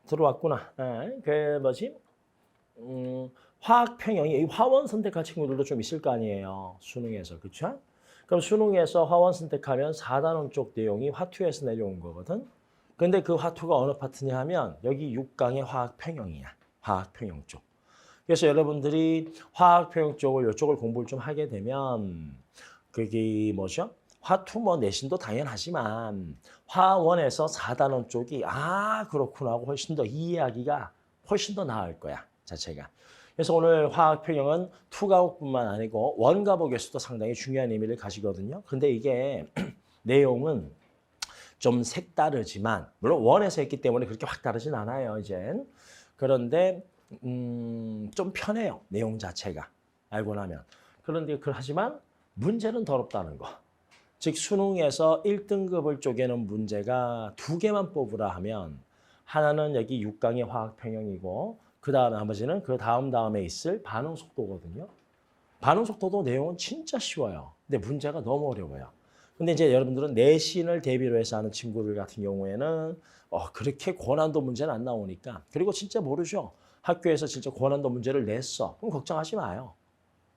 들어왔구나. 그 뭐지? 화학 평형이 이 화원 선택한 친구들도 좀 있을 거 아니에요. 수능에서. 그렇죠? 그럼 수능에서 화원 선택하면 4단원 쪽 내용이 화투에서 내려온 거거든. 근데 그 화투가 어느 파트냐 하면 여기 6강의 화학 평형이야. 화학 평형 쪽. 그래서 여러분들이 화학 평형 쪽을 이쪽을 공부를 좀 하게 되면 그게 뭐죠? 화투 뭐 내신도 당연하지만 화원에서 4단원 쪽이 그렇구나 하고 훨씬 더 이해하기가 훨씬 더 나을 거야. 자체가. 그래서 오늘 화학 평형은 투과목뿐만 아니고 원과목에서도 상당히 중요한 의미를 가지거든요. 근데 이게 내용은 좀 색다르지만 물론 원에서 했기 때문에 그렇게 확 다르진 않아요. 이젠. 그런데 좀 편해요. 내용 자체가. 알고 나면. 그런데 하지만 문제는 더럽다는 거. 즉 수능에서 1등급을 쪼개는 문제가 2개만 뽑으라 하면 하나는 여기 6강의 화학평형이고 그 다음 나머지는 그 다음에 있을 반응 속도거든요. 반응 속도도 내용은 진짜 쉬워요. 근데 문제가 너무 어려워요. 근데 이제 여러분들은 내신을 대비로 해서 하는 친구들 같은 경우에는 그렇게 고난도 문제는 안 나오니까 그리고 진짜 모르죠. 학교에서 진짜 고난도 문제를 냈어. 그럼 걱정하지 마요.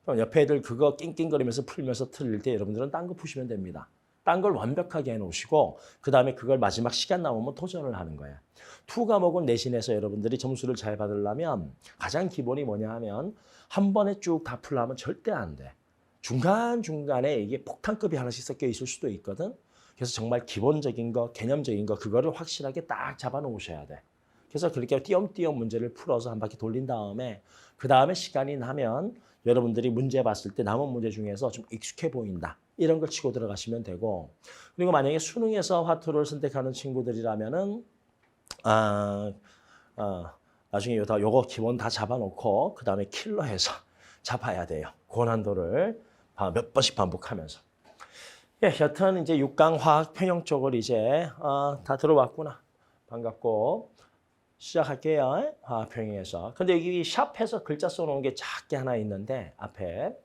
그럼 옆에 애들 그거 낑낑거리면서 풀면서 틀릴 때 여러분들은 딴 거 푸시면 됩니다. 딴 걸 완벽하게 해놓으시고 그다음에 그걸 마지막 시간 남으면 도전을 하는 거야. 투 과목은 내신에서 여러분들이 점수를 잘 받으려면 가장 기본이 뭐냐 하면 한 번에 쭉 다 풀려면 절대 안 돼. 중간중간에 이게 폭탄급이 하나씩 섞여 있을 수도 있거든. 그래서 정말 기본적인 거, 개념적인 거 그거를 확실하게 딱 잡아놓으셔야 돼. 그래서 그렇게 띄엄띄엄 문제를 풀어서 한 바퀴 돌린 다음에 그 다음에 시간이 나면 여러분들이 문제 봤을 때 남은 문제 중에서 좀 익숙해 보인다. 이런 걸 치고 들어가시면 되고 그리고 만약에 수능에서 화투를 선택하는 친구들이라면은 나중에 요거 기본 다 잡아놓고 그 다음에 킬러해서 잡아야 돼요. 고난도를 몇 번씩 반복하면서. 예, 여튼 이제 6강 화학 평형 쪽을 이제 다 들어왔구나. 반갑고. 시작할게요. 화학평형에서. 근데 여기 샵해서 글자 써놓은 게 작게 하나 있는데 앞에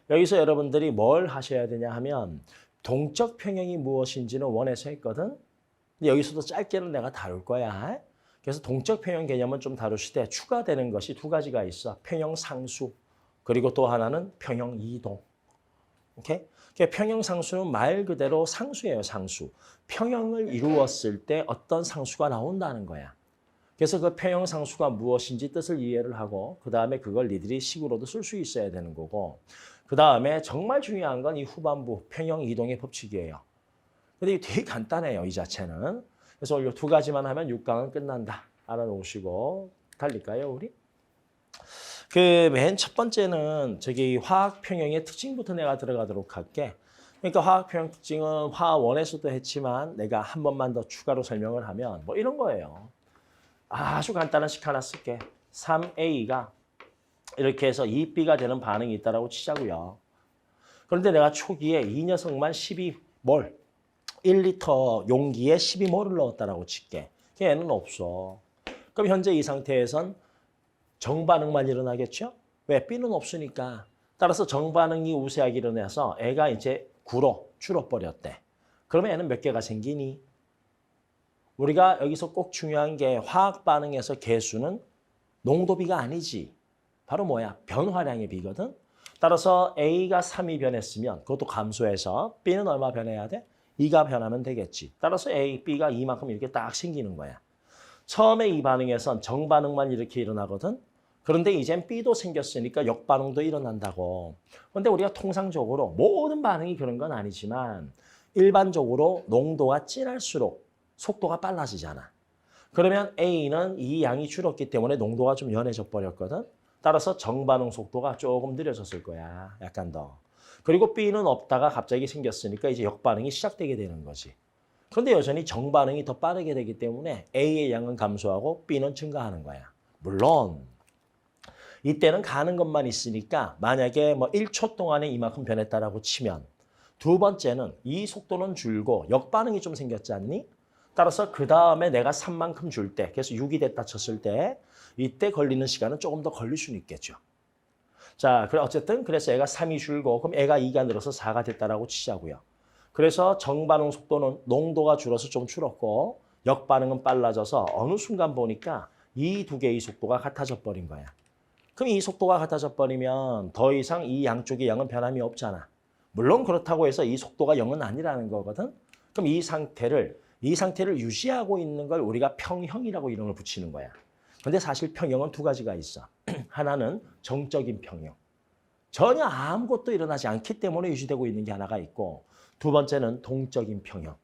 여기서 여러분들이 뭘 하셔야 되냐 하면 동적 평형이 무엇인지는 원에서 했거든. 근데 여기서도 짧게는 내가 다룰 거야. 그래서 동적 평형 개념은 좀 다루시되 추가되는 것이 2가지가 있어. 평형 상수 그리고 또 하나는 평형 이동. 오케이? 평형 상수는 말 그대로 상수예요. 상수. 평형을 이루었을 때 어떤 상수가 나온다는 거야. 그래서 그 평형 상수가 무엇인지 뜻을 이해를 하고 그 다음에 그걸 니들이 식으로도 쓸 수 있어야 되는 거고 그 다음에 정말 중요한 건 이 후반부 평형 이동의 법칙이에요. 근데 이게 되게 간단해요. 이 자체는. 그래서 이 2가지만 하면 6강은 끝난다. 알아놓으시고 달릴까요 우리? 그 맨 첫 번째는 저기 화학 평형의 특징부터 내가 들어가도록 할게. 그러니까 화학 평형 특징은 화원에서도 했지만 내가 한 번만 더 추가로 설명을 하면 뭐 이런 거예요. 아주 간단한 식 하나 쓸게. 3A가 이렇게 해서 2B가 되는 반응이 있다고 치자고요. 그런데 내가 초기에 이 녀석만 12몰, 1리터 용기에 12몰을 넣었다고 칠게. 걔는 없어. 그럼 현재 이 상태에선 정반응만 일어나겠죠? 왜? B는 없으니까. 따라서 정반응이 우세하게 일어나서 애가 이제 9로 줄어버렸대. 그러면 애는 몇 개가 생기니? 우리가 여기서 꼭 중요한 게 화학 반응에서 개수는 농도비가 아니지. 바로 뭐야? 변화량의 비거든. 따라서 A가 3이 변했으면 그것도 감소해서 B는 얼마 변해야 돼? 2가 변하면 되겠지. 따라서 A, B가 이만큼 이렇게 딱 생기는 거야. 처음에 이 반응에선 정반응만 이렇게 일어나거든. 그런데 이젠 B도 생겼으니까 역반응도 일어난다고. 그런데 우리가 통상적으로 모든 반응이 그런 건 아니지만 일반적으로 농도가 진할수록 속도가 빨라지잖아. 그러면 A는 이 양이 줄었기 때문에 농도가 좀 연해져 버렸거든. 따라서 정반응 속도가 조금 느려졌을 거야. 약간 더. 그리고 B는 없다가 갑자기 생겼으니까 이제 역반응이 시작되게 되는 거지. 그런데 여전히 정반응이 더 빠르게 되기 때문에 A의 양은 감소하고 B는 증가하는 거야. 물론 이때는 가는 것만 있으니까 만약에 뭐 1초 동안에 이만큼 변했다라고 치면 두 번째는 이 속도는 줄고 역반응이 좀 생겼지 않니? 따라서 그 다음에 내가 3만큼 줄 때, 그래서 6이 됐다 쳤을 때 이때 걸리는 시간은 조금 더 걸릴 수는 있겠죠. 자, 어쨌든 그래서 애가 3이 줄고 그럼 애가 2가 늘어서 4가 됐다라고 치자고요. 그래서 정반응 속도는 농도가 줄어서 좀 줄었고 역반응은 빨라져서 어느 순간 보니까 이 두 개의 속도가 같아져 버린 거야. 그럼 이 속도가 같아져 버리면 더 이상 이 양쪽의 양은 변함이 없잖아. 물론 그렇다고 해서 이 속도가 0은 아니라는 거거든. 그럼 이 상태를 유지하고 있는 걸 우리가 평형이라고 이름을 붙이는 거야. 근데 사실 평형은 두 가지가 있어. 하나는 정적인 평형. 전혀 아무것도 일어나지 않기 때문에 유지되고 있는 게 하나가 있고, 두 번째는 동적인 평형.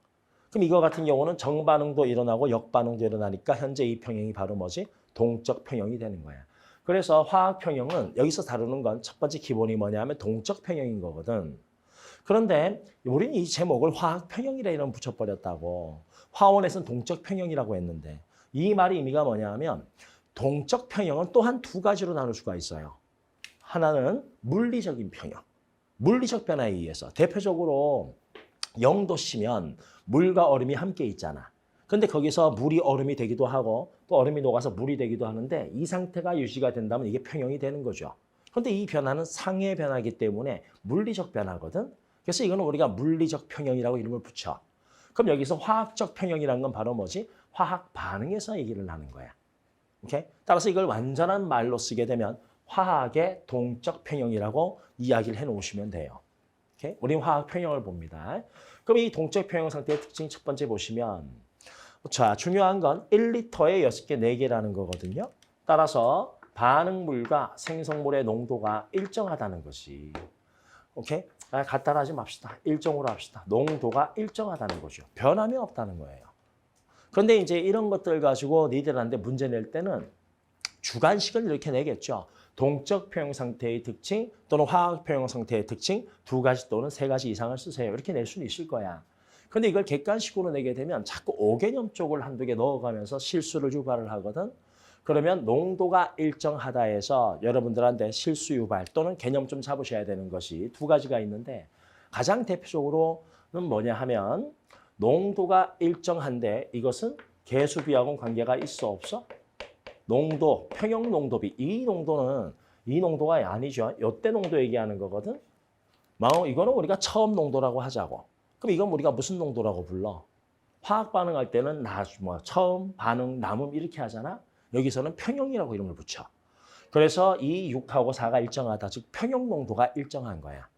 그럼 이거 같은 경우는 정반응도 일어나고 역반응도 일어나니까 현재 이 평형이 바로 뭐지? 동적 평형이 되는 거야. 그래서 화학 평형은 여기서 다루는 건 첫 번째 기본이 뭐냐면 동적 평형인 거거든. 그런데 우리는 이 제목을 화학 평형이라 이름 붙여버렸다고. 화원에서는 동적 평형이라고 했는데 이 말의 의미가 뭐냐면 동적 평형은 또한 두 가지로 나눌 수가 있어요. 하나는 물리적인 평형. 물리적 변화에 의해서 대표적으로 0도씨면 물과 얼음이 함께 있잖아. 근데 거기서 물이 얼음이 되기도 하고 또 얼음이 녹아서 물이 되기도 하는데 이 상태가 유지가 된다면 이게 평형이 되는 거죠. 그런데 이 변화는 상해 변화이기 때문에 물리적 변화거든. 그래서 이거는 우리가 물리적 평형이라고 이름을 붙여. 그럼 여기서 화학적 평형이라는 건 바로 뭐지? 화학 반응에서 얘기를 하는 거야. 오케이? 따라서 이걸 완전한 말로 쓰게 되면 화학의 동적 평형이라고 이야기를 해놓으시면 돼요. 오케이? 우리는 화학 평형을 봅니다. 그럼 이 동적 평형 상태의 특징 첫 번째 보시면 자, 중요한 건 1리터에 6개, 4개라는 거거든요. 따라서 반응물과 생성물의 농도가 일정하다는 것이. 오케이? 간단하지 맙시다. 일정으로 합시다. 농도가 일정하다는 거죠. 변함이 없다는 거예요. 그런데 이제 이런 것들 가지고 니들한테 문제 낼 때는 주관식을 이렇게 내겠죠. 동적 평형 상태의 특징 또는 화학 평형 상태의 특징 두 가지 또는 세 가지 이상을 쓰세요. 이렇게 낼 수는 있을 거야. 근데 이걸 객관식으로 내게 되면 자꾸 오개념 쪽을 한두 개 넣어가면서 실수를 유발을 하거든. 그러면 농도가 일정하다 해서 여러분들한테 실수 유발 또는 개념 좀 잡으셔야 되는 것이 두 가지가 있는데 가장 대표적으로는 뭐냐 하면 농도가 일정한데 이것은 개수비하고는 관계가 있어 없어? 농도, 평형 농도비. 이 농도가 아니죠. 이때 농도 얘기하는 거거든. 이거는 우리가 처음 농도라고 하자고. 그럼 이건 우리가 무슨 농도라고 불러? 화학 반응할 때는 처음, 반응, 남음 이렇게 하잖아. 여기서는 평형이라고 이름을 붙여. 그래서 이 6하고 4가 일정하다. 즉 평형 농도가 일정한 거야.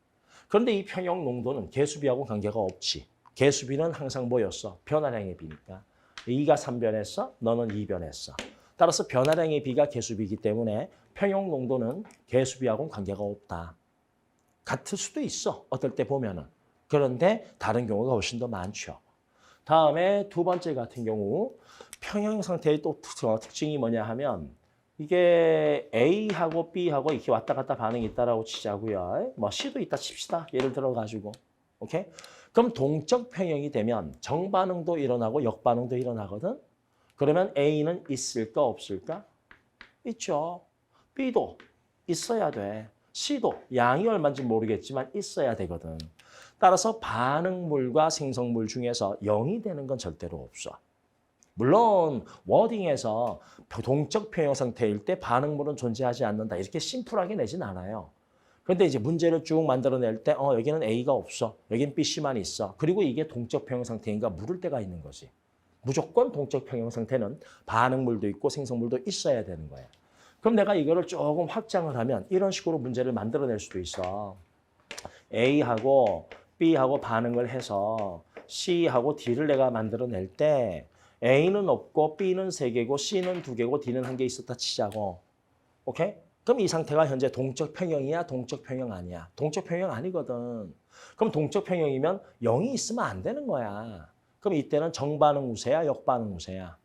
그런데 이 평형 농도는 개수비하고 관계가 없지. 개수비는 항상 뭐였어? 변화량의 비니까. 2가 3변했어? 너는 2변했어. 따라서 변화량의 비가 개수비이기 때문에 평형 농도는 개수비하고는 관계가 없다. 같을 수도 있어. 어떨 때 보면은. 그런데 다른 경우가 훨씬 더 많죠. 다음에 두 번째 같은 경우 평형 상태의 또 특징이 뭐냐 하면 이게 A하고 B하고 이렇게 왔다 갔다 반응이 있다라고 치자고요. 뭐 C도 있다 칩시다. 예를 들어 가지고. 오케이? 그럼 동적 평형이 되면 정반응도 일어나고 역반응도 일어나거든. 그러면 A는 있을까 없을까? 있죠. B도 있어야 돼. C도 양이 얼마인지 모르겠지만 있어야 되거든. 따라서 반응물과 생성물 중에서 0이 되는 건 절대로 없어. 물론 워딩에서 동적 평형 상태일 때 반응물은 존재하지 않는다. 이렇게 심플하게 내진 않아요. 그런데 이제 문제를 쭉 만들어낼 때 여기는 A가 없어. 여기는 B, C만 있어. 그리고 이게 동적 평형 상태인가 물을 때가 있는 거지. 무조건 동적 평형 상태는 반응물도 있고 생성물도 있어야 되는 거야. 그럼 내가 이거를 조금 확장을 하면 이런 식으로 문제를 만들어낼 수도 있어. A하고 B하고 반응을 해서 C하고 D를 내가 만들어낼 때 A는 없고 B는 3개고 C는 2개고 D는 1개 있었다 치자고. 오케이? 그럼 이 상태가 현재 동적 평형이야? 동적 평형 아니야? 동적 평형 아니거든. 그럼 동적 평형이면 0이 있으면 안 되는 거야. 그럼 이때는 정반응 우세야? 역반응 우세야?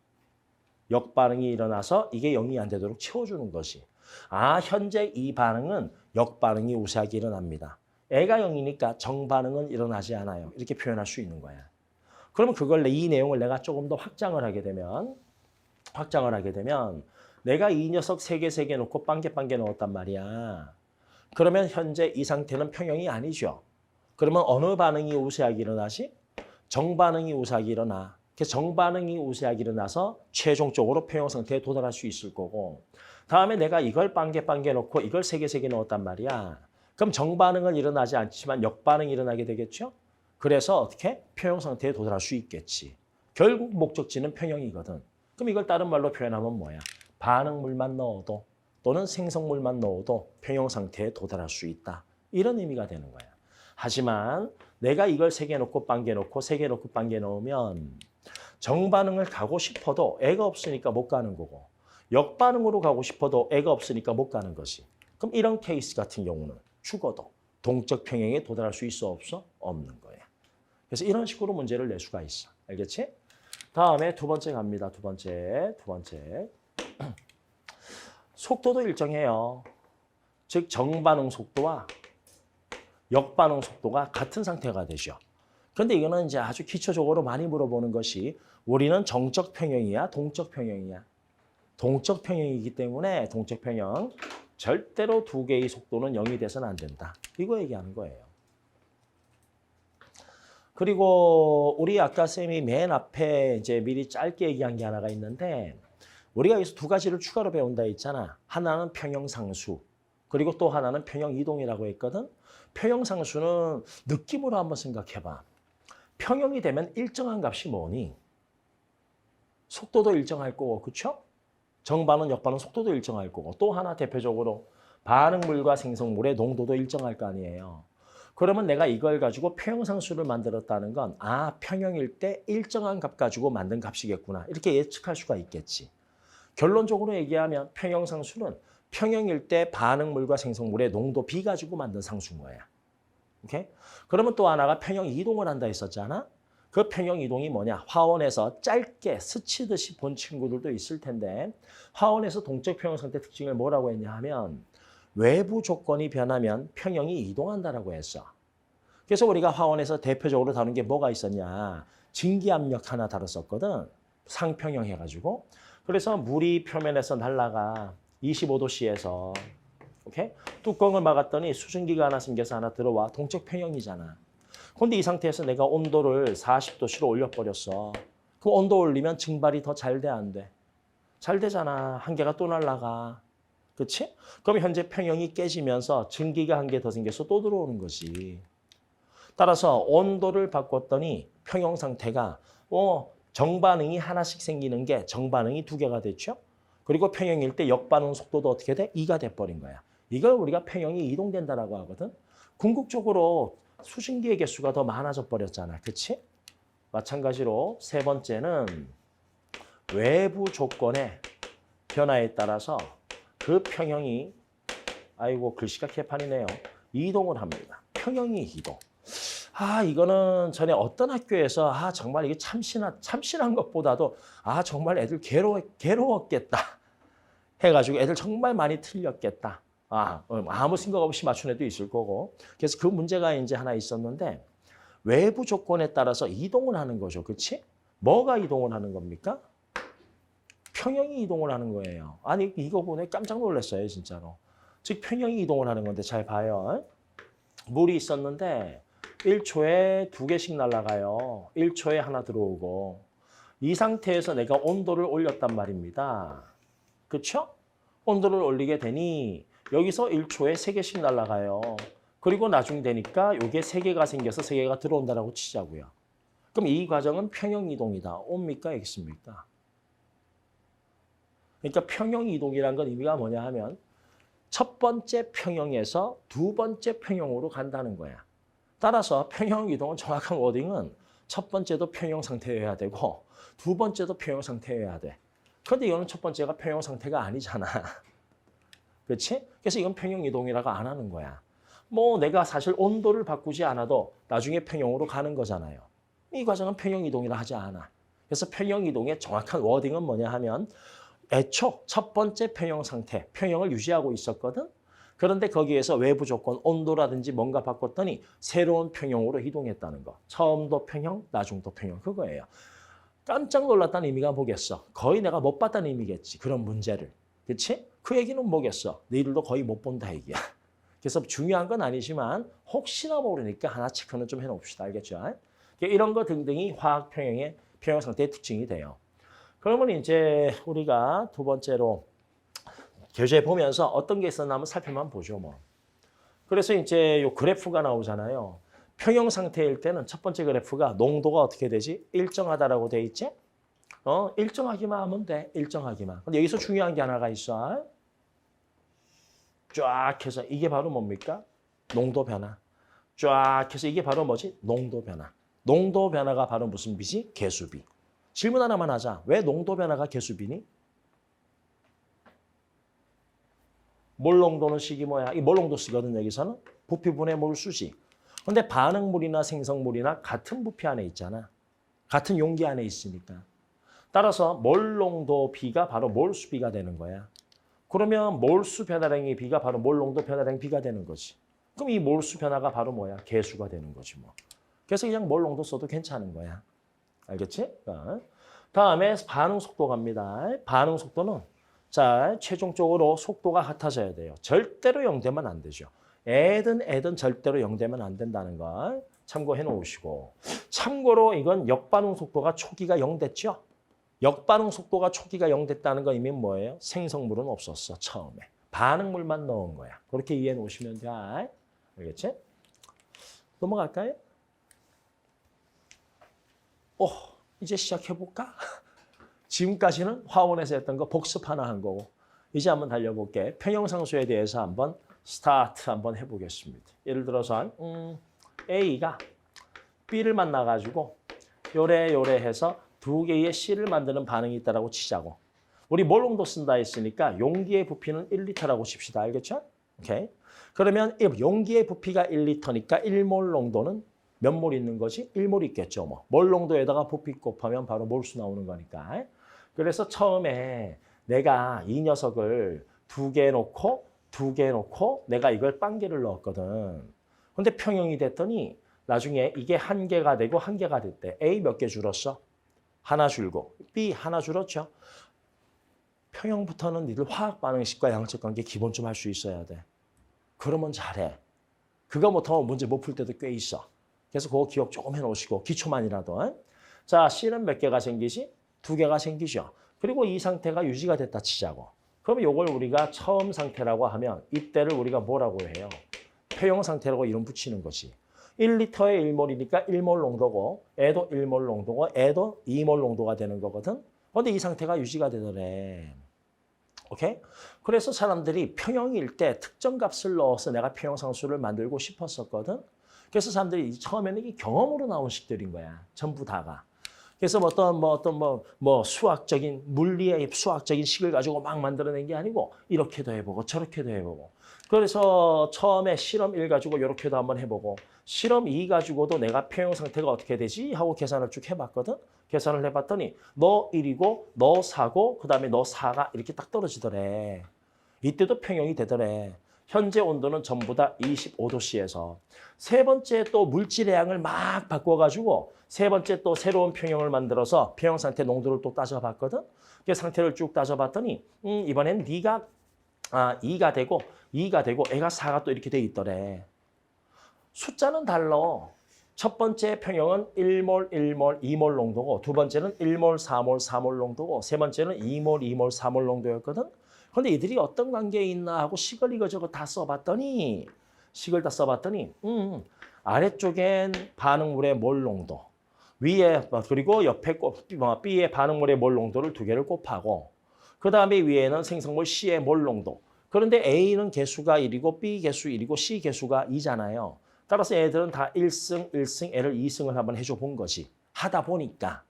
역반응이 일어나서 이게 0이 안 되도록 채워주는 것이. 현재 이 반응은 역반응이 우세하게 일어납니다. 애가 0이니까 정반응은 일어나지 않아요. 이렇게 표현할 수 있는 거야. 그러면 이 내용을 내가 조금 더 확장을 하게 되면 내가 이 녀석 3개 놓고 빵개 넣었단 말이야. 그러면 현재 이 상태는 평형이 아니죠. 그러면 어느 반응이 우세하게 일어나지? 정반응이 우세하게 일어나. 그래서 정반응이 우세하게 일어나서 최종적으로 평형 상태에 도달할 수 있을 거고 다음에 내가 이걸 빵개 넣고 이걸 3개 넣었단 말이야. 그럼 정반응은 일어나지 않지만 역반응이 일어나게 되겠죠? 그래서 어떻게? 평형 상태에 도달할 수 있겠지. 결국 목적지는 평형이거든. 그럼 이걸 다른 말로 표현하면 뭐야? 반응물만 넣어도 또는 생성물만 넣어도 평형 상태에 도달할 수 있다. 이런 의미가 되는 거야. 하지만 내가 이걸 3개 놓고 빵개 놓고 3개 놓고 빵개 넣으면 정반응을 가고 싶어도 애가 없으니까 못 가는 거고 역반응으로 가고 싶어도 애가 없으니까 못 가는 거지. 그럼 이런 케이스 같은 경우는 죽어도 동적 평형에 도달할 수 있어 없어? 없는 거야. 그래서 이런 식으로 문제를 낼 수가 있어. 알겠지? 다음에 두 번째 갑니다. 두 번째. 속도도 일정해요. 즉 정반응 속도와 역반응 속도가 같은 상태가 되죠. 그런데 이거는 이제 아주 기초적으로 많이 물어보는 것이 우리는 정적 평형이야, 동적 평형이야. 동적 평형이기 때문에 동적 평형 절대로 두 개의 속도는 0이 돼서는 안 된다. 이거 얘기하는 거예요. 그리고 우리 아까 쌤이 맨 앞에 이제 미리 짧게 얘기한 게 하나가 있는데 우리가 여기서 두 가지를 추가로 배운다 했잖아. 하나는 평형상수, 그리고 또 하나는 평형이동이라고 했거든. 평형상수는 느낌으로 한번 생각해봐. 평형이 되면 일정한 값이 뭐니? 속도도 일정할 거고, 그렇죠? 정반응, 역반응 속도도 일정할 거고, 또 하나 대표적으로 반응물과 생성물의 농도도 일정할 거 아니에요. 그러면 내가 이걸 가지고 평형상수를 만들었다는 건 평형일 때 일정한 값 가지고 만든 값이겠구나. 이렇게 예측할 수가 있겠지. 결론적으로 얘기하면 평형상수는 평형일 때 반응물과 생성물의 농도 B 가지고 만든 상수인 거야. 오케이? 그러면 또 하나가 평형 이동을 한다 했었잖아. 그 평형 이동이 뭐냐? 화원에서 짧게 스치듯이 본 친구들도 있을 텐데 화원에서 동적 평형 상태 특징을 뭐라고 했냐 하면 외부 조건이 변하면 평형이 이동한다라고 했어. 그래서 우리가 화원에서 대표적으로 다룬 게 뭐가 있었냐? 증기압력 하나 다뤘었거든. 상평형 해가지고. 그래서 물이 표면에서 날아가 25도씨에서 오케이? 뚜껑을 막았더니 수증기가 하나 생겨서 하나 들어와. 동적 평형이잖아. 그런데 이 상태에서 내가 온도를 40도씨로 올려버렸어. 그 온도 올리면 증발이 더 잘 돼, 안 돼? 잘 되잖아. 한 개가 또 날아가. 그렇지? 그럼 현재 평형이 깨지면서 증기가 한 개 더 생겨서 또 들어오는 거지. 따라서 온도를 바꿨더니 평형 상태가 정반응이 하나씩 생기는 게 정반응이 2개가 됐죠. 그리고 평형일 때 역반응 속도도 어떻게 돼? 2가 돼버린 거야. 이걸 우리가 평형이 이동된다라고 하거든. 궁극적으로 수증기의 개수가 더 많아져 버렸잖아. 그렇지? 마찬가지로 세 번째는 외부 조건의 변화에 따라서 그 평형이 글씨가 개판이네요. 이동을 합니다. 평형이 이동. 이거는 전에 어떤 학교에서 정말 이게 참신한 것보다도 정말 애들 괴로웠겠다 해가지고 애들 정말 많이 틀렸겠다. 아무 생각 없이 맞춘 애도 있을 거고. 그래서 그 문제가 이제 하나 있었는데 외부 조건에 따라서 이동을 하는 거죠. 그렇지? 뭐가 이동을 하는 겁니까? 평형이 이동을 하는 거예요. 이거 보내 깜짝 놀랐어요, 진짜로. 즉 평형이 이동을 하는 건데 잘 봐요. 물이 있었는데 1초에 2개씩 날아가요. 1초에 하나 들어오고. 이 상태에서 내가 온도를 올렸단 말입니다. 그렇죠? 온도를 올리게 되니 여기서 1초에 3개씩 날아가요. 그리고 나중 되니까 이게 3개가 생겨서 3개가 들어온다라고 치자고요. 그럼 이 과정은 평형 이동이다. 옵니까? X입니까? 그러니까 평형 이동이라는 건 의미가 뭐냐 하면 첫 번째 평형에서 두 번째 평형으로 간다는 거야. 따라서 평형 이동은 정확한 워딩은 첫 번째도 평형 상태여야 되고 두 번째도 평형 상태여야 돼. 그런데 이거는 첫 번째가 평형 상태가 아니잖아. 그렇지? 그래서 이건 평형 이동이라고 안 하는 거야. 내가 사실 온도를 바꾸지 않아도 나중에 평형으로 가는 거잖아요. 이 과정은 평형 이동이라 하지 않아. 그래서 평형 이동의 정확한 워딩은 뭐냐 하면 애초 첫 번째 평형 상태, 평형을 유지하고 있었거든. 그런데 거기에서 외부 조건, 온도라든지 뭔가 바꿨더니 새로운 평형으로 이동했다는 거. 처음도 평형, 나중도 평형, 그거예요. 깜짝 놀랐다는 의미가 뭐겠어? 거의 내가 못 봤다는 의미겠지, 그런 문제를. 그렇지? 그 얘기는 뭐겠어? 너희들도 거의 못 본다 얘기야. 그래서 중요한 건 아니지만 혹시나 모르니까 하나 체크는 좀 해놓읍시다. 알겠죠? 이런 거 등등이 화학 평형의 평형 상태의 특징이 돼요. 그러면 이제 우리가 두 번째로 교재 보면서 어떤 게 있었나 한번 살펴만 보죠, 그래서 이제 요 그래프가 나오잖아요. 평형 상태일 때는 첫 번째 그래프가 농도가 어떻게 되지? 일정하다라고 돼 있지? 일정하기만 하면 돼. 일정하기만. 근데 여기서 중요한 게 하나가 있어. 쫙 해서 이게 바로 뭡니까? 농도 변화. 쫙 해서 이게 바로 뭐지? 농도 변화. 농도 변화가 바로 무슨 비지? 계수비. 질문 하나만 하자. 왜 농도 변화가 계수비니? 몰 농도는 식이 뭐야? 이 몰 농도 쓰거든 여기서는. 부피분의 몰수지. 근데 반응물이나 생성물이나 같은 부피 안에 있잖아. 같은 용기 안에 있으니까. 따라서 몰 농도 B가 바로 몰수 B가 되는 거야. 그러면 몰수 변화량의 B가 바로 몰 농도 변화량 B가 되는 거지. 그럼 이 몰수 변화가 바로 뭐야? 계수가 되는 거지 뭐. 그래서 그냥 몰 농도 써도 괜찮은 거야. 알겠지? 다음에 반응 속도 갑니다. 반응 속도는 자 최종적으로 속도가 같아져야 돼요. 절대로 0되면 안 되죠. 애든 절대로 0되면 안 된다는 걸 참고해 놓으시고. 참고로 이건 역반응 속도가 초기가 0 됐죠. 역반응 속도가 초기가 0 됐다는 거 의미는 뭐예요? 생성물은 없었어 처음에. 반응물만 넣은 거야. 그렇게 이해해 놓으시면 돼. 알겠지? 넘어갈까요? 이제 시작해볼까? 지금까지는 화원에서 했던 거 복습 하나 한 거고 이제 한번 달려볼게. 평형상수에 대해서 한번 스타트 한번 해보겠습니다. 예를 들어서 A가 B를 만나가지고 요래 해서 두 개의 C를 만드는 반응이 있다고 치자고. 우리 몰 농도 쓴다 했으니까 용기의 부피는 1리터라고 칩시다. 알겠죠? 오케이. 그러면 용기의 부피가 1리터니까 1몰 농도는 몇 몰 있는 거지? 1몰 있겠죠. 뭐. 몰 농도에다가 부피 곱하면 바로 몰수 나오는 거니까. 그래서 처음에 내가 이 녀석을 두 개 놓고 내가 이걸 빵개를 넣었거든. 근데 평형이 됐더니 나중에 이게 한 개가 되고 한 개가 됐대. A 몇 개 줄었어? 하나 줄고 B 하나 줄었죠. 평형부터는 니들 화학 반응식과 양적 관계 기본 좀 할 수 있어야 돼. 그러면 잘해. 그거 못하면 문제 못 풀 때도 꽤 있어. 그래서 그거 기억 조금 해놓으시고 기초만이라도. 자, C는 몇 개가 생기지? 2개가 생기죠. 그리고 이 상태가 유지가 됐다 치자고. 그럼 이걸 우리가 처음 상태라고 하면 이때를 우리가 뭐라고 해요? 폐형 상태라고 이름 붙이는 거지. 1리터에 1몰이니까 1몰 농도고 애도 1몰 농도고 애도 2몰 농도가 되는 거거든. 그런데 이 상태가 유지가 되더래. 오케이? 그래서 사람들이 평형일 때 특정 값을 넣어서 내가 평형상수를 만들고 싶었었거든. 그래서 사람들이 처음에는 이게 경험으로 나온 식들인 거야. 전부 다가. 그래서 수학적인 물리의 수학적인 식을 가지고 막 만들어낸 게 아니고 이렇게도 해보고 저렇게도 해보고. 그래서 처음에 실험 1 가지고 이렇게도 한번 해보고 실험 2 가지고도 내가 평형 상태가 어떻게 되지? 하고 계산을 쭉 해봤거든. 계산을 해봤더니 너 1이고 너 4고 그다음에 너 4가 이렇게 딱 떨어지더래. 이때도 평형이 되더래. 현재 온도는 전부 다 25도씨에서 세 번째 또 물질의 양을 막 바꿔가지고 세 번째 또 새로운 평형을 만들어서 평형 상태 농도를 또 따져봤거든. 그 상태를 쭉 따져봤더니 이번엔 네가 2가 되고 애가 4가 또 이렇게 돼 있더래. 숫자는 달라. 첫 번째 평형은 1몰, 2몰 농도고 두 번째는 1몰, 4몰 농도고 세 번째는 2몰, 4몰 농도였거든. 그런데 이들이 어떤 관계에 있나 하고 식을 이거저거 다 써봤더니 아래쪽엔 반응물의 몰 농도, 위에 그리고 옆에 B의 반응물의 몰 농도를 2개를 곱하고 그 다음에 위에는 생성물 C의 몰 농도. 그런데 A는 개수가 1이고 B 개수 1이고 C 개수가 2잖아요. 따라서 얘들은 다 1승, 애를 2승을 한번 해줘 본 거지. 하다 보니까.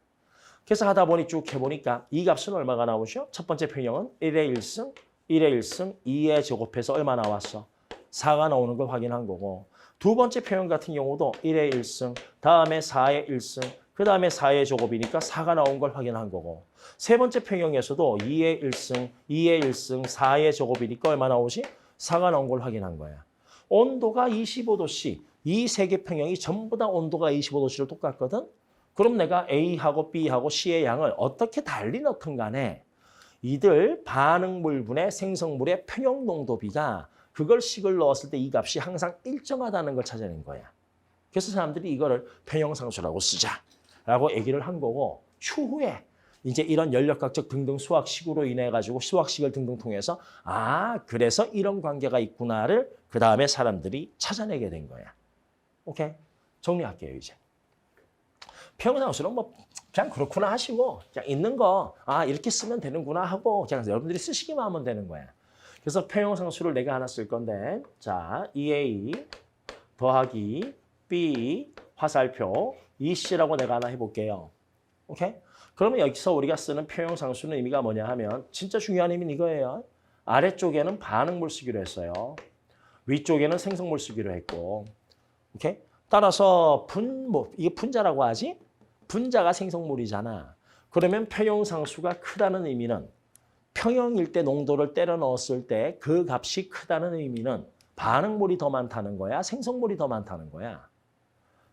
그래서 하다 보니 쭉 해보니까 이 값은 얼마가 나오죠? 첫 번째 평형은 1의 1승, 2의 제곱해서 얼마 나왔어? 4가 나오는 걸 확인한 거고 두 번째 평형 같은 경우도 1의 1승, 다음에 4의 1승, 그 다음에 4의 제곱이니까 4가 나온 걸 확인한 거고 세 번째 평형에서도 2의 1승, 4의 제곱이니까 얼마 나오지? 4가 나온 걸 확인한 거야. 온도가 25도씨, 이 세 개 평형이 전부 다 온도가 25도씨로 똑같거든? 그럼 내가 A하고 B하고 C의 양을 어떻게 달리 넣든 간에 이들 반응물분의 생성물의 평형 농도비가 그걸 식을 넣었을 때 이 값이 항상 일정하다는 걸 찾아낸 거야. 그래서 사람들이 이거를 평형상수라고 쓰자라고 얘기를 한 거고 추후에 이제 이런 연력학적 등등 수학식으로 인해 가지고 수학식을 등등 통해서 그래서 이런 관계가 있구나를 그 다음에 사람들이 찾아내게 된 거야. 오케이? 정리할게요, 이제. 평형상수는 뭐 그냥 그렇구나 하시고 그냥 있는 거 이렇게 쓰면 되는구나 하고 그냥 여러분들이 쓰시기만 하면 되는 거야. 그래서 평형상수를 내가 하나 쓸 건데 자 2A 더하기 B 화살표 2C라고 내가 하나 해볼게요. 오케이? 그러면 여기서 우리가 쓰는 평형상수는 의미가 뭐냐 하면 진짜 중요한 의미는 이거예요. 아래쪽에는 반응물 쓰기로 했어요. 위쪽에는 생성물 쓰기로 했고. 오케이? 따라서 이게 분자라고 하지? 분자가 생성물이잖아. 그러면 평형상수가 크다는 의미는 평형일 때 농도를 때려 넣었을 때 그 값이 크다는 의미는 반응물이 더 많다는 거야? 생성물이 더 많다는 거야?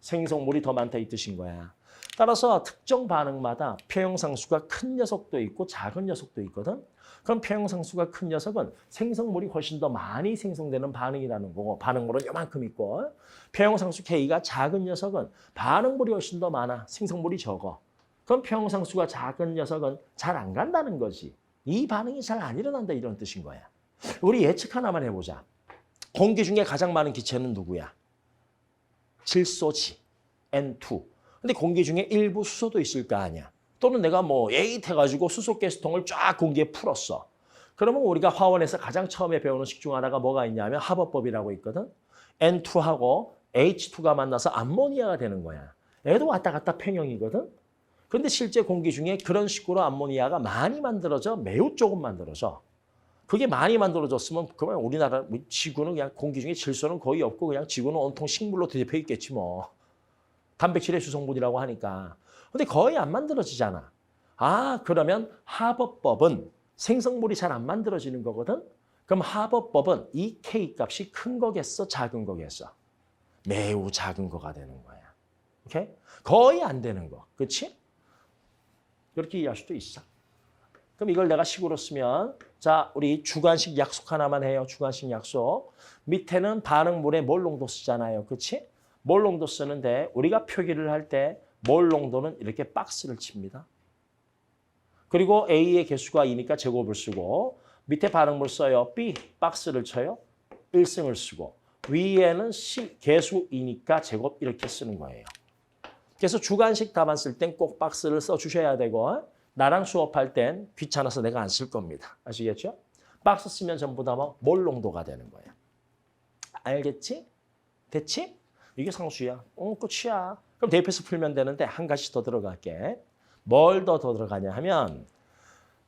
생성물이 더 많다 이 뜻인 거야. 따라서 특정 반응마다 평형상수가 큰 녀석도 있고 작은 녀석도 있거든. 그럼 평형상수가 큰 녀석은 생성물이 훨씬 더 많이 생성되는 반응이라는 거고 반응물은 요만큼 있고 평형상수 K가 작은 녀석은 반응물이 훨씬 더 많아. 생성물이 적어. 그럼 평형상수가 작은 녀석은 잘 안 간다는 거지. 이 반응이 잘 안 일어난다 이런 뜻인 거야. 우리 예측 하나만 해보자. 공기 중에 가장 많은 기체는 누구야? 질소지. N2. 근데 공기 중에 일부 수소도 있을 거 아니야. 또는 내가 뭐 에잇해가지고 수소가스통을 쫙 공기에 풀었어. 그러면 우리가 화원에서 가장 처음에 배우는 식 중 하나가 뭐가 있냐면 하버법이라고 있거든. N2하고 H2가 만나서 암모니아가 되는 거야. 얘도 왔다 갔다 평형이거든. 그런데 실제 공기 중에 그런 식으로 암모니아가 많이 만들어져 매우 조금 만들어져. 그게 많이 만들어졌으면 그러면 우리나라 지구는 그냥 공기 중에 질소는 거의 없고 그냥 지구는 온통 식물로 뒤덮여 있겠지 뭐. 단백질의 주성분이라고 하니까. 근데 거의 안 만들어지잖아. 그러면 하버법은 생성물이 잘 안 만들어지는 거거든. 그럼 하버법은 이 K 값이 큰 거겠어, 작은 거겠어? 매우 작은 거가 되는 거야. 오케이? 거의 안 되는 거. 그렇지? 이렇게 이해할 수도 있어. 그럼 이걸 내가 식으로 쓰면 자, 우리 주관식 약속 하나만 해요. 주관식 약속. 밑에는 반응물의 몰 농도 쓰잖아요. 그렇지? 몰 농도 쓰는데 우리가 표기를 할 때 몰 농도는 이렇게 박스를 칩니다. 그리고 A의 개수가 2니까 제곱을 쓰고 밑에 반응물 써요. B 박스를 쳐요. 1승을 쓰고 위에는 C 개수 2니까 제곱 이렇게 쓰는 거예요. 그래서 주관식 답안 쓸 땐 꼭 박스를 써주셔야 되고 나랑 수업할 땐 귀찮아서 내가 안 쓸 겁니다. 아시겠죠? 박스 쓰면 전부 다 몰 농도가 되는 거예요. 알겠지? 됐지? 이게 상수야. 끝이야. 그럼 대입해서 풀면 되는데 한 가지 더 들어갈게. 뭘 더 들어가냐 하면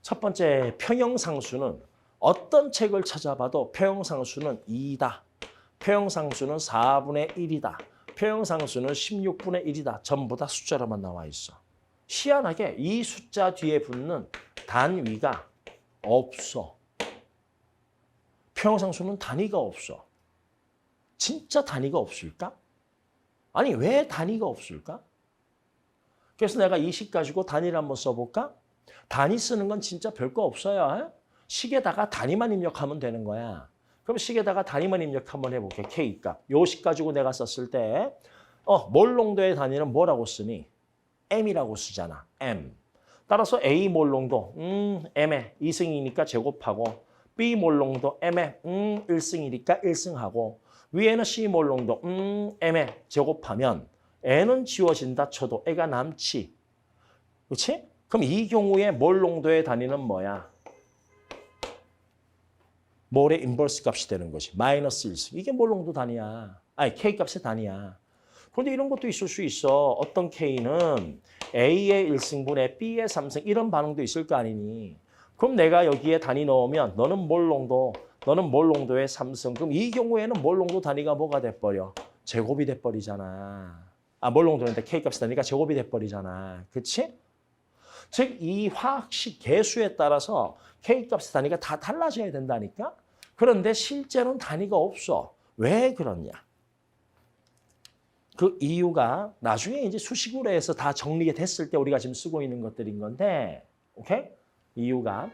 첫 번째 평형상수는 어떤 책을 찾아봐도 평형상수는 2다. 평형상수는 4분의 1이다. 평형상수는 16분의 1이다. 전부 다 숫자로만 나와 있어. 희한하게 이 숫자 뒤에 붙는 단위가 없어. 평형상수는 단위가 없어. 진짜 단위가 없을까? 아니 왜 단위가 없을까? 그래서 내가 이 식 가지고 단위를 한번 써볼까? 단위 쓰는 건 진짜 별거 없어요. 식에다가 단위만 입력하면 되는 거야. 그럼 식에다가 단위만 입력 한번 해볼게. K값. 요 식 가지고 내가 썼을 때 몰 농도의 단위는 뭐라고 쓰니? M이라고 쓰잖아. M. 따라서 A 몰 농도 M에 2승이니까 제곱하고 B 몰 농도 M에 1승이니까 1승하고 위에는 C 몰 농도 M에 제곱하면 N은 지워진다 쳐도 애가 남지. 그렇지? 그럼 이 경우에 몰 농도의 단위는 뭐야? 몰의 인버스 값이 되는 거지. 마이너스 1승. 이게 몰 농도 단위야. 아니 K 값의 단위야. 그런데 이런 것도 있을 수 있어. 어떤 K는 A의 1승분의 B의 3승 이런 반응도 있을 거 아니니. 그럼 내가 여기에 단위 넣으면 너는 몰 농도, 너는 몰 농도의 3승. 그럼 이 경우에는 몰 농도 단위가 뭐가 돼버려? 제곱이 돼버리잖아. 몰 농도인데 K값 단위가 제곱이 돼버리잖아. 그렇지? 즉 이 화학식 개수에 따라서 K값 단위가 다 달라져야 된다니까? 그런데 실제로는 단위가 없어. 왜 그러냐? 그 이유가 나중에 이제 수식으로 해서 다 정리가 됐을 때 우리가 지금 쓰고 있는 것들인 건데, 오케이? 이유가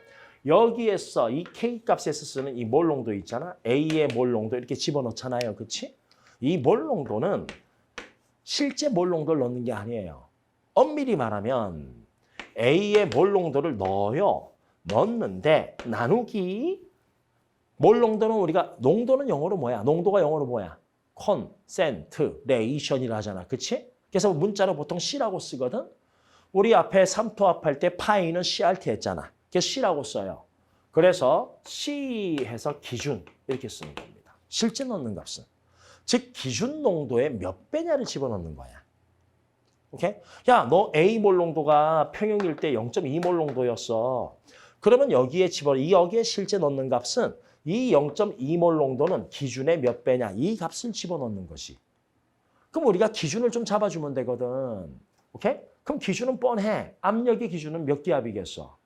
여기에서 이 K값에서 쓰는 이 몰 농도 있잖아. A의 몰 농도 이렇게 집어넣잖아요. 그렇지? 이 몰 농도는 실제 몰 농도를 넣는 게 아니에요. 엄밀히 말하면 A의 몰 농도를 넣어요. 넣는데 나누기 몰 농도는 우리가 농도는 영어로 뭐야? 농도가 영어로 뭐야? concentration이라 하잖아. 그치? 그래서 문자로 보통 C라고 쓰거든. 우리 앞에 삼투압할 때 파이는 CRT 했잖아. 그래서 C라고 써요. 그래서 C 해서 기준 이렇게 쓰는 겁니다. 실제 넣는 값은. 즉 기준 농도의 몇 배냐를 집어넣는 거야. 오케이? 야, 너 A몰 농도가 평형일 때 0.2몰 농도였어. 그러면 여기에 여기에 실제 넣는 값은 이 0.2몰 농도는 기준의 몇 배냐 이 값을 집어넣는 것이. 그럼 우리가 기준을 좀 잡아주면 되거든. 오케이? 그럼 기준은 뻔해. 압력의 기준은 몇 기압이겠어?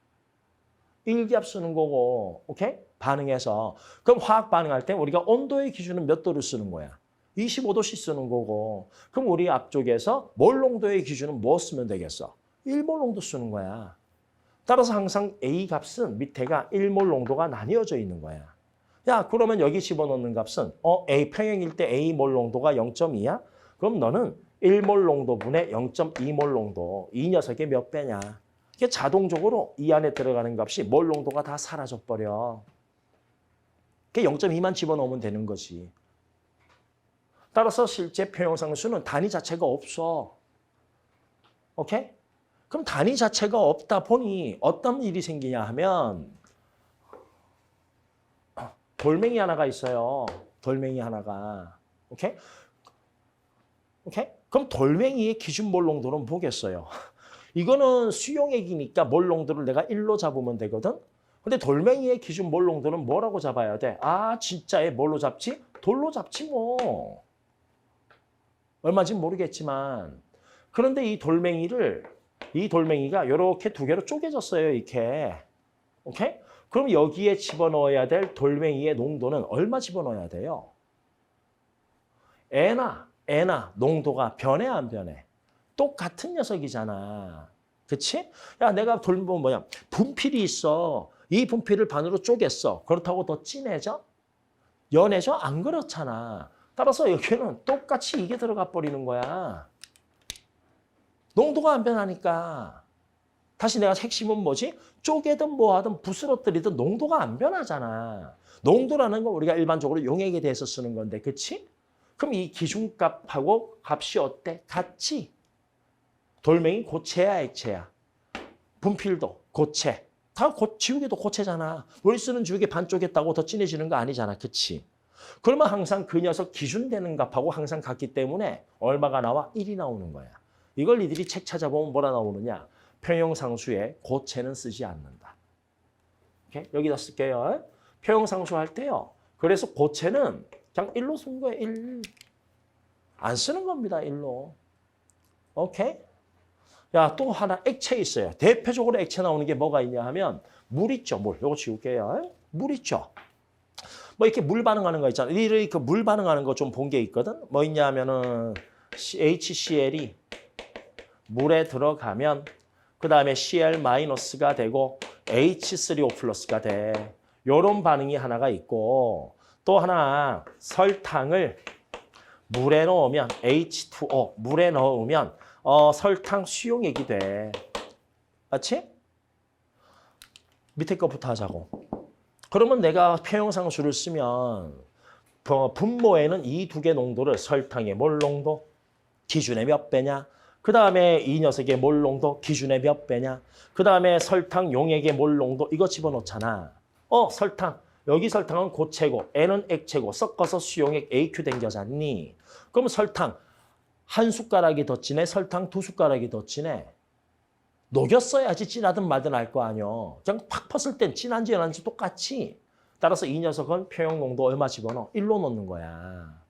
1기압 쓰는 거고. 오케이? 반응해서. 그럼 화학 반응할 때 우리가 온도의 기준은 몇 도를 쓰는 거야? 25도씨 쓰는 거고. 그럼 우리 앞쪽에서 몰 농도의 기준은 뭐 쓰면 되겠어? 1몰 농도 쓰는 거야. 따라서 항상 A 값은 밑에가 1몰 농도가 나뉘어져 있는 거야. 야, 그러면 여기 집어넣는 값은 A 평형일 때 A몰 농도가 0.2야? 그럼 너는 1몰 농도분의 0.2몰 농도. 이 녀석의 몇 배냐? 이게 자동적으로 이 안에 들어가는 값이 몰 농도가 다 사라져버려. 그게 0.2만 집어넣으면 되는 거지. 따라서 실제 평형상수는 단위 자체가 없어. 오케이? 그럼 단위 자체가 없다 보니 어떤 일이 생기냐 하면 돌멩이 하나가 있어요. 돌멩이 하나가. 오케이? 오케이? 그럼 돌멩이의 기준 몰 농도는 뭐겠어요? 이거는 수용액이니까 몰 농도를 내가 1로 잡으면 되거든? 근데 돌멩이의 기준 몰 농도는 뭐라고 잡아야 돼? 아, 진짜에 뭘로 잡지? 돌로 잡지 뭐. 얼마인지 모르겠지만. 그런데 이 돌멩이가 이렇게 두 개로 쪼개졌어요, 이렇게. 오케이? 그럼 여기에 집어넣어야 될 돌멩이의 농도는 얼마 집어넣어야 돼요? 애나 농도가 변해 안 변해? 똑같은 녀석이잖아. 그치? 야, 내가 분필이 있어. 이 분필을 반으로 쪼갰어. 그렇다고 더 진해져? 연해져? 안 그렇잖아. 따라서 여기는 똑같이 이게 들어가 버리는 거야. 농도가 안 변하니까. 다시 내가 핵심은 뭐지? 쪼개든 뭐하든 부스러뜨리든 농도가 안 변하잖아. 농도라는 건 우리가 일반적으로 용액에 대해서 쓰는 건데, 그치? 그럼 이 기준값하고 값이 어때? 같지? 돌멩이 고체야, 액체야? 분필도 고체. 다 지우개도 고체잖아. 우리 쓰는 지우개 반 쪼갰다고 더 진해지는 거 아니잖아. 그치? 그러면 항상 그 녀석 기준되는 값하고 항상 같기 때문에 얼마가 나와? 1이 나오는 거야. 이걸 니들이 책 찾아보면 뭐라 나오느냐? 평형상수에 고체는 쓰지 않는다. 오케이? 여기다 쓸게요. 평형상수 할 때요. 그래서 고체는 그냥 1로 쓴 거예요. 1. 안 쓰는 겁니다. 1로. 오케이? 야, 또 하나 액체 있어요. 대표적으로 액체 나오는 게 뭐가 있냐 하면 물 있죠. 물. 요거 지울게요. 물 있죠. 뭐 이렇게 물 반응하는 거 있잖아. 이렇게 물 반응하는 거 좀 본 게 있거든. 뭐 있냐 하면은 HCl이 물에 들어가면 그 다음에 Cl-가 되고 H3O 플러스가 돼. 요런 반응이 하나가 있고 또 하나 설탕을 물에 넣으면 H2O 물에 넣으면 설탕 수용액이 돼. 맞지? 밑에 것부터 하자고. 그러면 내가 평형상수를 쓰면 분모에는 이 두 개 농도를 설탕의 몰 농도 기준의 몇 배냐. 그 다음에 이 녀석의 몰 농도 기준의 몇 배냐. 그 다음에 설탕 용액의 몰 농도 이거 집어넣잖아. 설탕. 여기 설탕은 고체고 N은 액체고 섞어서 수용액 AQ 댕겨졌니. 그럼 설탕 한 숟가락이 더 진해? 설탕 두 숟가락이 더 진해? 녹였어야지 진하든 말든 알 거 아니요. 그냥 팍 펐을 땐 진한지 연한지 똑같이. 따라서 이 녀석은 평형 농도 얼마 집어넣어? 1로 넣는 거야.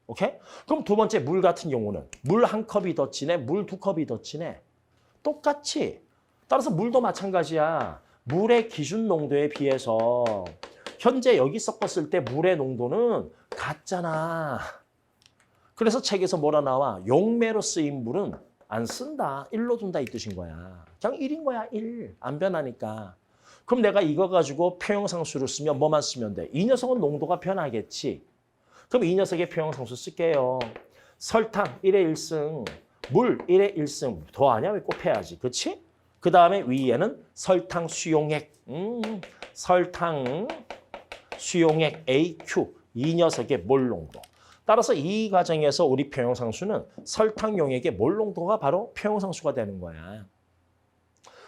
오케이? 그럼 두 번째 물 같은 경우는 물 한 컵이 더 진해? 물 두 컵이 더 진해? 똑같이. 따라서 물도 마찬가지야. 물의 기준 농도에 비해서 현재 여기 섞었을 때 물의 농도는 같잖아. 그래서 책에서 뭐라 나와? 용매로 쓰인 물은 안 쓴다. 1로 둔다 이 뜻인 거야. 그냥 1인 거야. 1. 안 변하니까. 그럼 내가 이거 가지고 평형상수를 쓰면 뭐만 쓰면 돼? 이 녀석은 농도가 변하겠지. 그럼 이 녀석의 평형상수 쓸게요. 설탕 1의 1승, 물 1의 1승. 더하냐? 왜 곱해야지. 그렇지? 그 다음에 위에는 설탕 수용액. 설탕 수용액 AQ. 이 녀석의 몰 농도. 따라서 이 과정에서 우리 평형상수는 설탕 용액의 몰 농도가 바로 평형상수가 되는 거야.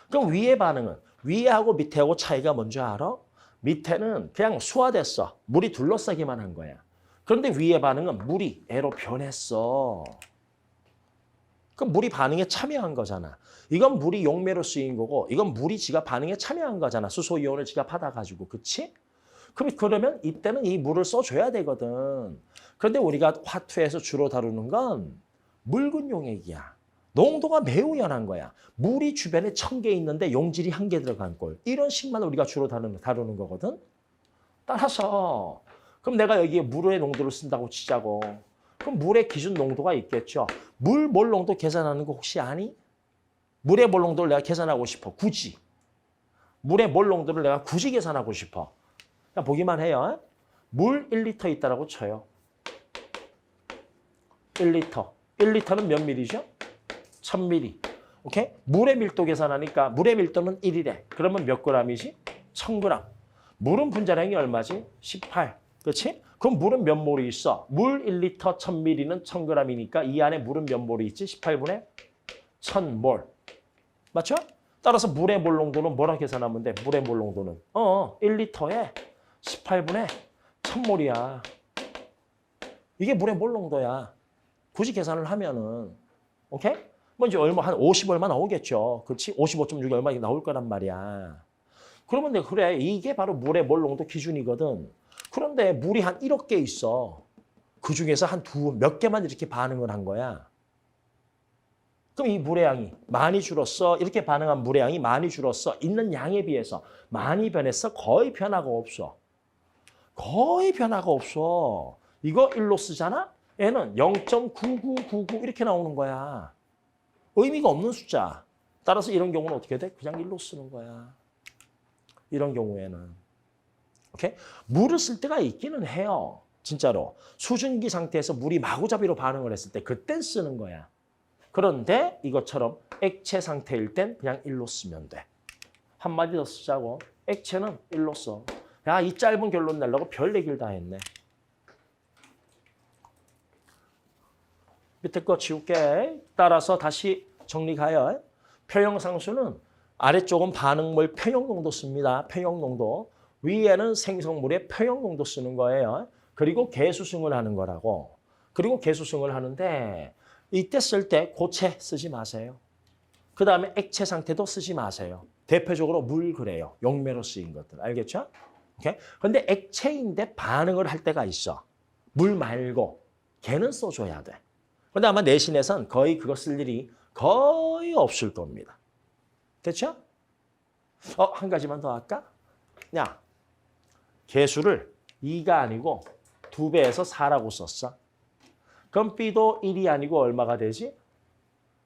그럼 위의 반응은 위하고 밑에하고 차이가 뭔지 알아? 밑에는 그냥 수화됐어. 물이 둘러싸기만 한 거야. 그런데 위의 반응은 물이 애로 변했어. 그럼 물이 반응에 참여한 거잖아. 이건 물이 용매로 쓰인 거고 이건 물이 지가 반응에 참여한 거잖아. 수소이온을 지가 받아가지고. 그치? 그러면 이때는 이 물을 써줘야 되거든. 그런데 우리가 화투에서 주로 다루는 건 묽은 용액이야. 농도가 매우 연한 거야. 물이 주변에 1000개 있는데 용질이 1개 들어간 꼴. 이런 식만 우리가 주로 다루는 거거든. 따라서 그럼 내가 여기에 물의 농도를 쓴다고 치자고. 그럼 물의 기준 농도가 있겠죠. 물 몰 농도 계산하는 거 혹시 아니? 물의 몰 농도를 내가 계산하고 싶어. 굳이. 물의 몰 농도를 내가 굳이 계산하고 싶어. 그냥 보기만 해요. 물 1리터 있다라고 쳐요. 1리터. 1리터는 몇 밀리죠? 1000ml. 오케이? 물의 밀도 계산하니까 물의 밀도는 1이래. 그러면 몇 g이지? 1000g. 물은 분자량이 얼마지? 18. 그렇지? 그럼 물은 몇 몰이 있어? 물 1리터 1000ml는 1000g이니까 이 안에 물은 몇 몰이 있지? 18분의 1000몰. 맞죠? 따라서 물의 몰 농도는 뭐라 계산하면 돼? 물의 몰 농도는 1리터에 18분의 1000몰이야. 이게 물의 몰 농도야. 굳이 계산을 하면은 오케이? 뭐 이제 얼마 한 50 얼마 나오겠죠. 그렇지? 55.6이 얼마 나올 거란 말이야. 그러면 내가 그래 이게 바로 물의 몰 농도 기준이거든. 그런데 물이 한 1억 개 있어. 그 중에서 한 몇 개만 이렇게 반응을 한 거야. 그럼 이 물의 양이 많이 줄었어. 이렇게 반응한 물의 양이 많이 줄었어. 있는 양에 비해서 많이 변했어. 거의 변화가 없어. 거의 변화가 없어. 이거 1로 쓰잖아? 얘는 0.9999 이렇게 나오는 거야. 의미가 없는 숫자. 따라서 이런 경우는 어떻게 돼? 그냥 1로 쓰는 거야. 이런 경우에는. 오케이? 물을 쓸 때가 있기는 해요. 진짜로. 수증기 상태에서 물이 마구잡이로 반응을 했을 때 그땐 쓰는 거야. 그런데 이것처럼 액체 상태일 땐 그냥 1로 쓰면 돼. 한마디 더 쓰자고. 액체는 1로 써. 야, 이 짧은 결론 내려고 별 얘기를 다 했네. 밑에 거 지울게. 따라서 다시 정리 가요. 표형상수는 아래쪽은 반응물 표형농도 씁니다. 표형농도. 위에는 생성물의 표형농도 쓰는 거예요. 그리고 개수승을 하는 거라고. 그리고 개수승을 하는데 이때 쓸 때 고체 쓰지 마세요. 그 다음에 액체 상태도 쓰지 마세요. 대표적으로 물 그래요. 용매로 쓰인 것들. 알겠죠? 오케이? 근데 액체인데 반응을 할 때가 있어. 물 말고 걔는 써줘야 돼. 근데 아마 내신에선 거의 그거 쓸 일이 거의 없을 겁니다. 됐죠? 한 가지만 더 할까? 야, 개수를 2가 아니고 2배에서 4라고 썼어. 그럼 B도 1이 아니고 얼마가 되지?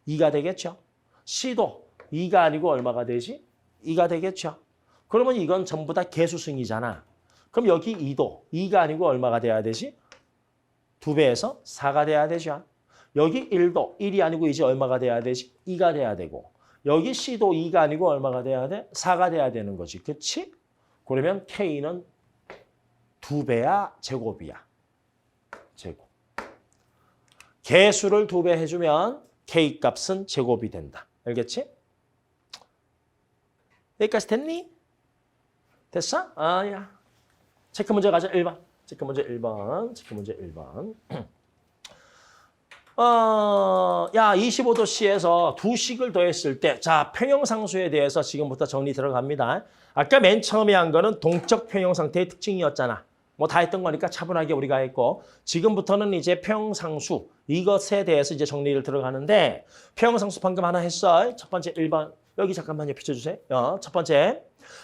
2가 되겠죠? C도 2가 아니고 얼마가 되지? 2가 되겠죠? 그러면 이건 전부 다 개수승이잖아. 그럼 여기 2도 2가 아니고 얼마가 돼야 되지? 2배에서 4가 돼야 되죠. 여기 1도 1이 아니고 이제 얼마가 돼야 되지? 2가 돼야 되고 여기 C도 2가 아니고 얼마가 돼야 돼? 4가 돼야 되는 거지. 그치? 그러면 K는 2배야? 제곱이야? 제곱. 개수를 2배 해주면 K 값은 제곱이 된다. 알겠지? 여기까지 됐니? 됐어? 야. 체크 문제 가자. 1번. 체크 문제 1번. 체크 문제 1번. 야, 25도씨에서 2식을 더했을 때, 자, 평형상수에 대해서 지금부터 정리 들어갑니다. 아까 맨 처음에 한 거는 동적 평형상태의 특징이었잖아. 뭐 다 했던 거니까 차분하게 우리가 했고, 지금부터는 이제 평형상수, 이것에 대해서 이제 정리를 들어가는데, 평형상수 방금 하나 했어. 첫 번째 1번. 여기 잠깐만요. 비춰주세요. 첫 번째.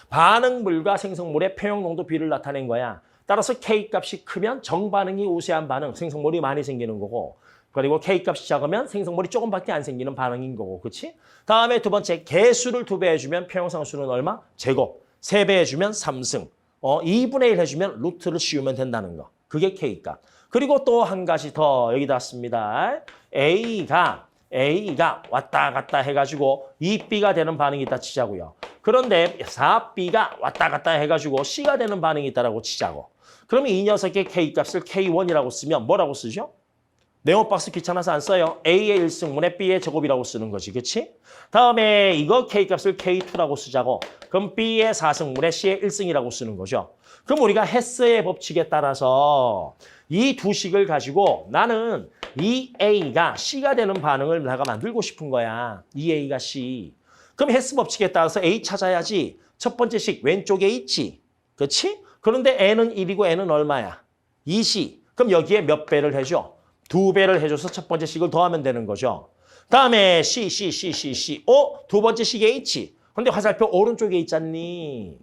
반응물과 생성물의 평형농도 비를 나타낸 거야. 따라서 K값이 크면 정반응이 우세한 반응, 생성물이 많이 생기는 거고, 그리고 K값이 작으면 생성물이 조금밖에 안 생기는 반응인 거고, 그렇지? 다음에 두 번째, 개수를 2배 해주면 평형상수는 얼마? 제곱. 3배 해주면 3승. 2분의 1 해주면 루트를 씌우면 된다는 거. 그게 K값. 그리고 또 한 가지 더 여기다 씁니다. A가 왔다 갔다 해가지고 2B가 되는 반응이 있다 치자고요. 그런데 4B가 왔다 갔다 해가지고 C가 되는 반응이 있다라고 치자고. 그러면 이 녀석의 K값을 K1이라고 쓰면 뭐라고 쓰죠? 네모박스 귀찮아서 안 써요. A의 1승분의 B의 제곱이라고 쓰는 거지. 그치? 다음에 이거 K값을 K2라고 쓰자고. 그럼 B의 4승분의 C의 1승이라고 쓰는 거죠. 그럼 우리가 헤스의 법칙에 따라서 이 두 식을 가지고 나는 이 A가 C가 되는 반응을 내가 만들고 싶은 거야. 이 A가 C. 그럼 헤스 법칙에 따라서 A 찾아야지. 첫 번째 식 왼쪽에 있지. 그렇지? 그런데 N은 1이고 N은 얼마야? 2C. 그럼 여기에 몇 배를 해줘? 2배를 해줘서 첫 번째 식을 더하면 되는 거죠. 다음에 C. 두 번째 식에 H. 근데 화살표 오른쪽에 있잖니.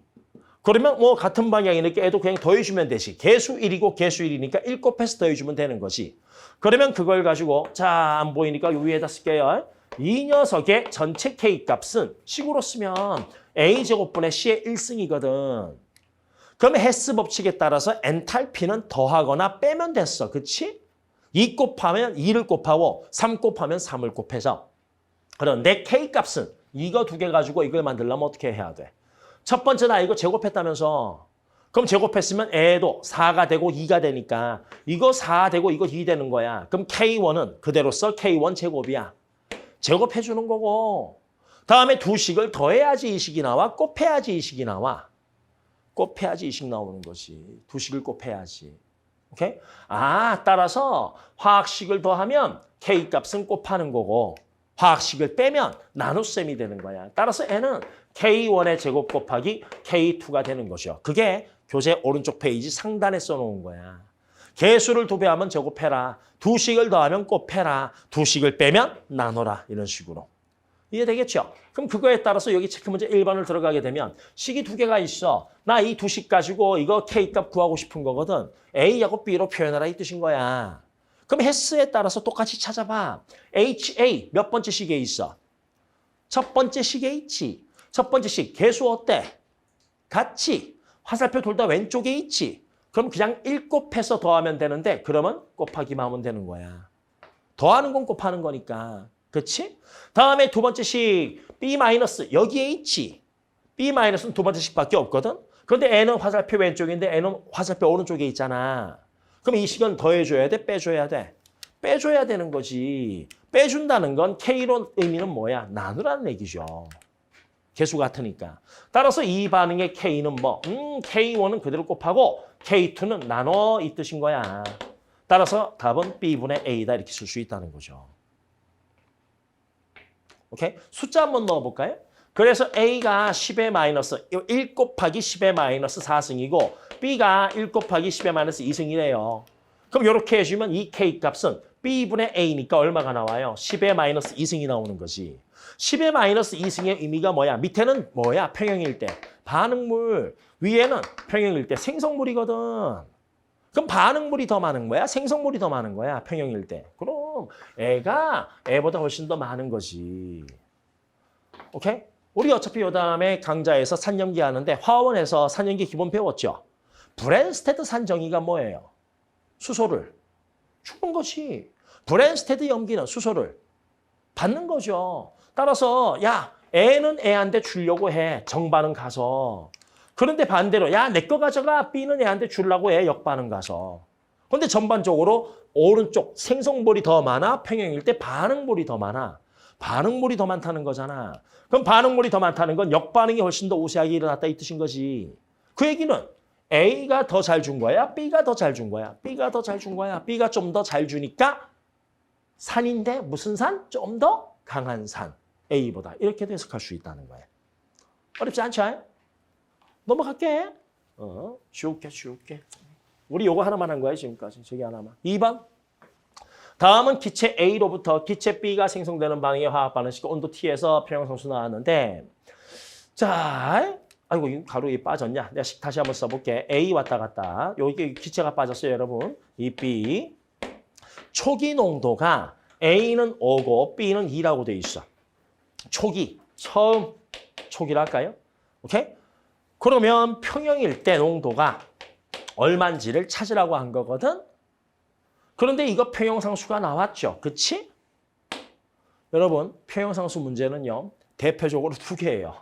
그러면 뭐 같은 방향이니까 애도 그냥 더해주면 되지. 개수 1이고 개수 1이니까 1 곱해서 더해주면 되는 거지. 그러면 그걸 가지고 자, 안 보이니까 요 위에다 쓸게요. 이 녀석의 전체 K값은 식으로 쓰면 A제곱분의 C의 1승이거든. 그러면 헤스 법칙에 따라서 엔탈피는 더하거나 빼면 됐어. 그치? 2 곱하면 2를 곱하고 3 곱하면 3을 곱해서. 그런데 K값은 이거 두 개 가지고 이걸 만들려면 어떻게 해야 돼? 첫 번째 나 이거 제곱했다면서. 그럼 제곱했으면 애도 4가 되고 2가 되니까 이거 4 되고 이거 2 되는 거야. 그럼 K1은 그대로 써. K1 제곱이야. 제곱해 주는 거고. 다음에 두 식을 더해야지 이 식이 나와. 곱해야지 이 식이 나와. 곱해야지 이 식 나오는 거지. 두 식을 곱해야지. 오케이? 따라서 화학식을 더하면 K값은 곱하는 거고 화학식을 빼면 나눗셈이 되는 거야. 따라서 N은 K1의 제곱 곱하기 K2가 되는 거죠. 그게 교재 오른쪽 페이지 상단에 써놓은 거야. 개수를 2배 하면 제곱해라. 두 식을 더하면 곱해라. 두 식을 빼면 나눠라. 이런 식으로. 이해되겠죠? 그럼 그거에 따라서 여기 체크 문제 1번을 들어가게 되면 식이 2개가 있어. 나 이 두 식 가지고 이거 K값 구하고 싶은 거거든. A하고 B로 표현하라 이 뜻인 거야. 그럼 헤스에 따라서 똑같이 찾아봐. HA 몇 번째 식에 있어? 첫 번째 식에 있지. 첫 번째 식 개수 어때? 같지? 화살표 둘 다 왼쪽에 있지. 그럼 그냥 1 곱해서 더하면 되는데 그러면 곱하기만 하면 되는 거야. 더하는 건 곱하는 거니까. 그렇지? 다음에 두 번째 식 B- 여기에 있지. B-는 두 번째 식밖에 없거든. 그런데 N은 화살표 왼쪽인데 N은 화살표 오른쪽에 있잖아. 그럼 이 식은 더해줘야 돼? 빼줘야 돼? 빼줘야 되는 거지. 빼준다는 건 K로 의미는 뭐야? 나누라는 얘기죠. 개수 같으니까. 따라서 이 반응의 K는 뭐? K1은 그대로 곱하고 K2는 나눠 이 뜻인 거야. 따라서 답은 B분의 A다 이렇게 쓸 수 있다는 거죠. 오케이? 숫자 한번 넣어볼까요? 그래서 A가 10의 마이너스 1 곱하기 10의 마이너스 4승이고 B가 1 곱하기 10의 마이너스 2승이래요. 그럼 이렇게 해주면 이 K값은 B분의 A니까 얼마가 나와요? 10의 마이너스 2승이 나오는 거지. 10의 마이너스 2승의 의미가 뭐야? 밑에는 뭐야? 평형일 때. 반응물. 위에는 평형일 때 생성물이거든. 그럼 반응물이 더 많은 거야? 생성물이 더 많은 거야? 평형일 때. 그럼 애가 애보다 훨씬 더 많은 거지. 오케이? 우리 어차피 요 다음에 강좌에서 산염기 하는데 화원에서 산염기 기본 배웠죠? 브랜스테드 산정의가 뭐예요? 수소를 주는 거지. 브랜스테드 염기는 수소를 받는 거죠. 따라서 야, 애는 애한테 주려고 해. 정반응 가서. 그런데 반대로 야, 내 거 가져가. B는 애한테 주려고 해. 역반응 가서. 그런데 전반적으로 오른쪽 생성물이 더 많아? 평형일 때 반응물이 더 많아? 반응물이 더 많다는 거잖아. 그럼 반응물이 더 많다는 건 역반응이 훨씬 더 우세하게 일어났다 이 뜻인 거지. 그 얘기는 A가 더 잘 준 거야? B가 더 잘 준 거야? B가 더 잘 준 거야? B가 좀 더 잘 주니까 산인데 무슨 산? 좀 더 강한 산. A보다. 이렇게도 해석할 수 있다는 거야. 어렵지 않죠? 넘어갈게. 쉬울게. 우리 요거 하나만 한 거야, 지금까지. 저기 하나만. 2번. 다음은 기체 A로부터 기체 B가 생성되는 반응의 화학 반응식 온도 T에서 평형상수 나왔는데 자, 아이고 이 가루에 빠졌냐? 내가 다시 한번 써볼게. A 왔다 갔다. 여기 기체가 빠졌어요, 여러분. 이 B. 초기 농도가 A는 5고 B는 2라고 돼 있어. 초기, 처음 초기라 할까요? 오케이? 그러면 평형일 때 농도가 얼마인지를 찾으라고 한 거거든. 그런데 이거 평형상수가 나왔죠. 그치? 여러분, 평형상수 문제는요. 대표적으로 2개예요.